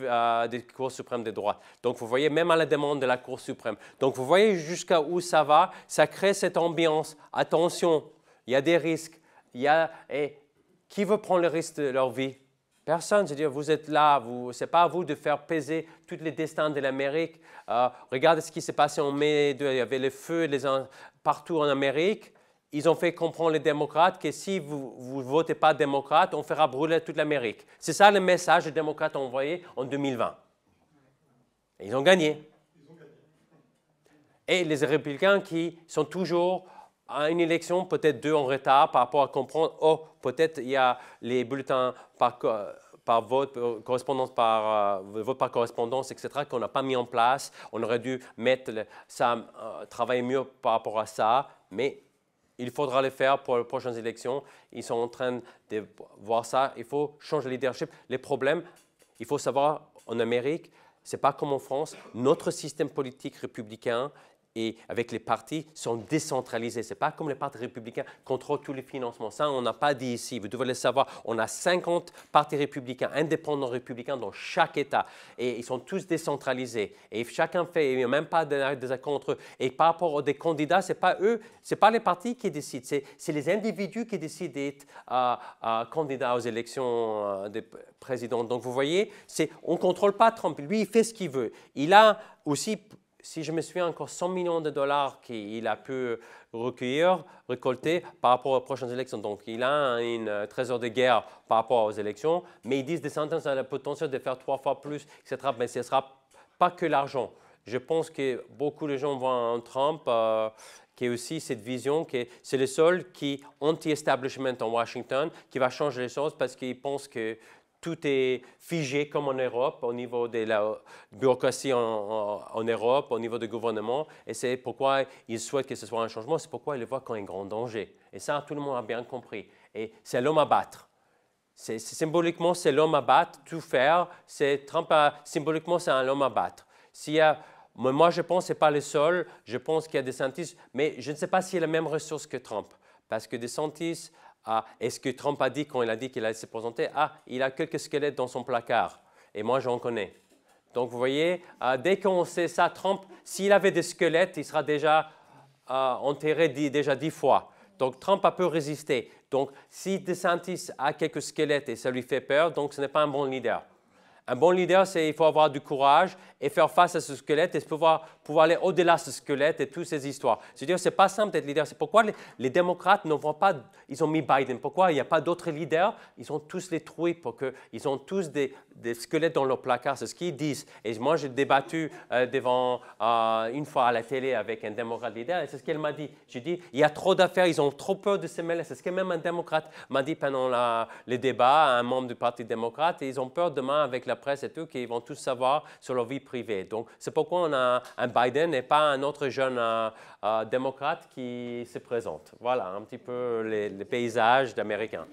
des Cours suprêmes de droite. Donc, vous voyez, même à la demande de la Cour suprême. Donc, vous voyez jusqu'à où ça va. Ça crée cette ambiance. Attention, il y a des risques. Et qui veut prendre le risque de leur vie? Personne. C'est-à-dire, vous êtes là, ce n'est pas à vous de faire peser tous les destins de l'Amérique. Regardez ce qui s'est passé en mai 2. Il y avait les feux partout en Amérique. Ils ont fait comprendre les démocrates que si vous ne votez pas démocrate, on fera brûler toute l'Amérique. C'est ça le message que les démocrates ont envoyé en 2020. Et ils ont gagné. Et les républicains qui sont toujours à une élection, peut-être 2 en retard par rapport à comprendre, peut-être il y a les bulletins par vote, correspondance vote par correspondance, etc., qu'on n'a pas mis en place. On aurait dû travailler mieux par rapport à ça, mais il faudra le faire pour les prochaines élections. Ils sont en train de voir ça. Il faut changer le leadership. Les problèmes, il faut savoir, en Amérique, ce n'est pas comme en France. Notre système politique républicain et avec les partis sont décentralisés. Ce n'est pas comme les partis républicains qui contrôlent tous les financements. Ça, on n'a pas dit ici. Vous devez le savoir. On a 50 partis républicains, indépendants républicains dans chaque État. Et ils sont tous décentralisés. Et chacun fait, il n'y a même pas des accords entre eux. Et par rapport aux candidats, ce n'est pas eux, ce n'est pas les partis qui décident. C'est les individus qui décident d'être candidats aux élections des présidents. Donc, vous voyez, on ne contrôle pas Trump. Lui, il fait ce qu'il veut. Il a aussi... Si je me souviens, encore 100 millions de dollars qu'il a pu récolter par rapport aux prochaines élections. Donc, il a une trésor de guerre par rapport aux élections, mais ils disent que DeSantis a le potentiel de faire 3 fois plus, etc. Mais ce ne sera pas que l'argent. Je pense que beaucoup de gens voient en Trump qui a aussi cette vision que c'est le seul qui est anti-establishment en Washington, qui va changer les choses parce qu'il pense que tout est figé comme en Europe, au niveau de la bureaucratie en Europe, au niveau du gouvernement. Et c'est pourquoi il souhaite que ce soit un changement, c'est pourquoi il le voit comme un grand danger. Et ça, tout le monde a bien compris. Et c'est l'homme à battre. Symboliquement, c'est l'homme à battre, tout faire. Trump, symboliquement, c'est un homme à battre. Moi, je pense que ce n'est pas le seul. Je pense qu'il y a DeSantis, mais je ne sais pas s'il a la même ressource que Trump. Parce que DeSantis... est-ce que Trump a dit, quand il a dit qu'il allait se présenter, il a quelques squelettes dans son placard, et moi j'en connais. Donc vous voyez, dès qu'on sait ça, Trump, s'il avait des squelettes, il sera déjà enterré déjà 10 fois. Donc Trump a peu résisté. Donc si DeSantis a quelques squelettes et ça lui fait peur, donc ce n'est pas un bon leader. Un bon leader, il faut avoir du courage et faire face à ce squelette et pouvoir aller au-delà de ce squelette et toutes ces histoires. C'est-à-dire, ce n'est pas simple d'être leader. C'est pourquoi les démocrates ne vont pas, ils ont mis Biden. Pourquoi il n'y a pas d'autres leaders? Ils ont tous les troués pour ils ont tous des squelettes dans leur placard. C'est ce qu'ils disent. Et moi, j'ai débattu devant une fois à la télé avec un démocrate leader et c'est ce qu'elle m'a dit. J'ai dit, il y a trop d'affaires, ils ont trop peur de se mêler. C'est ce que même un démocrate m'a dit pendant les débats, un membre du Parti démocrate, et ils ont peur demain avec la presse et tout, qu'ils vont tous savoir sur leur vie privée. Donc, c'est pourquoi on a un Biden et pas un autre jeune démocrate qui se présente. Voilà un petit peu les paysages d'Américains.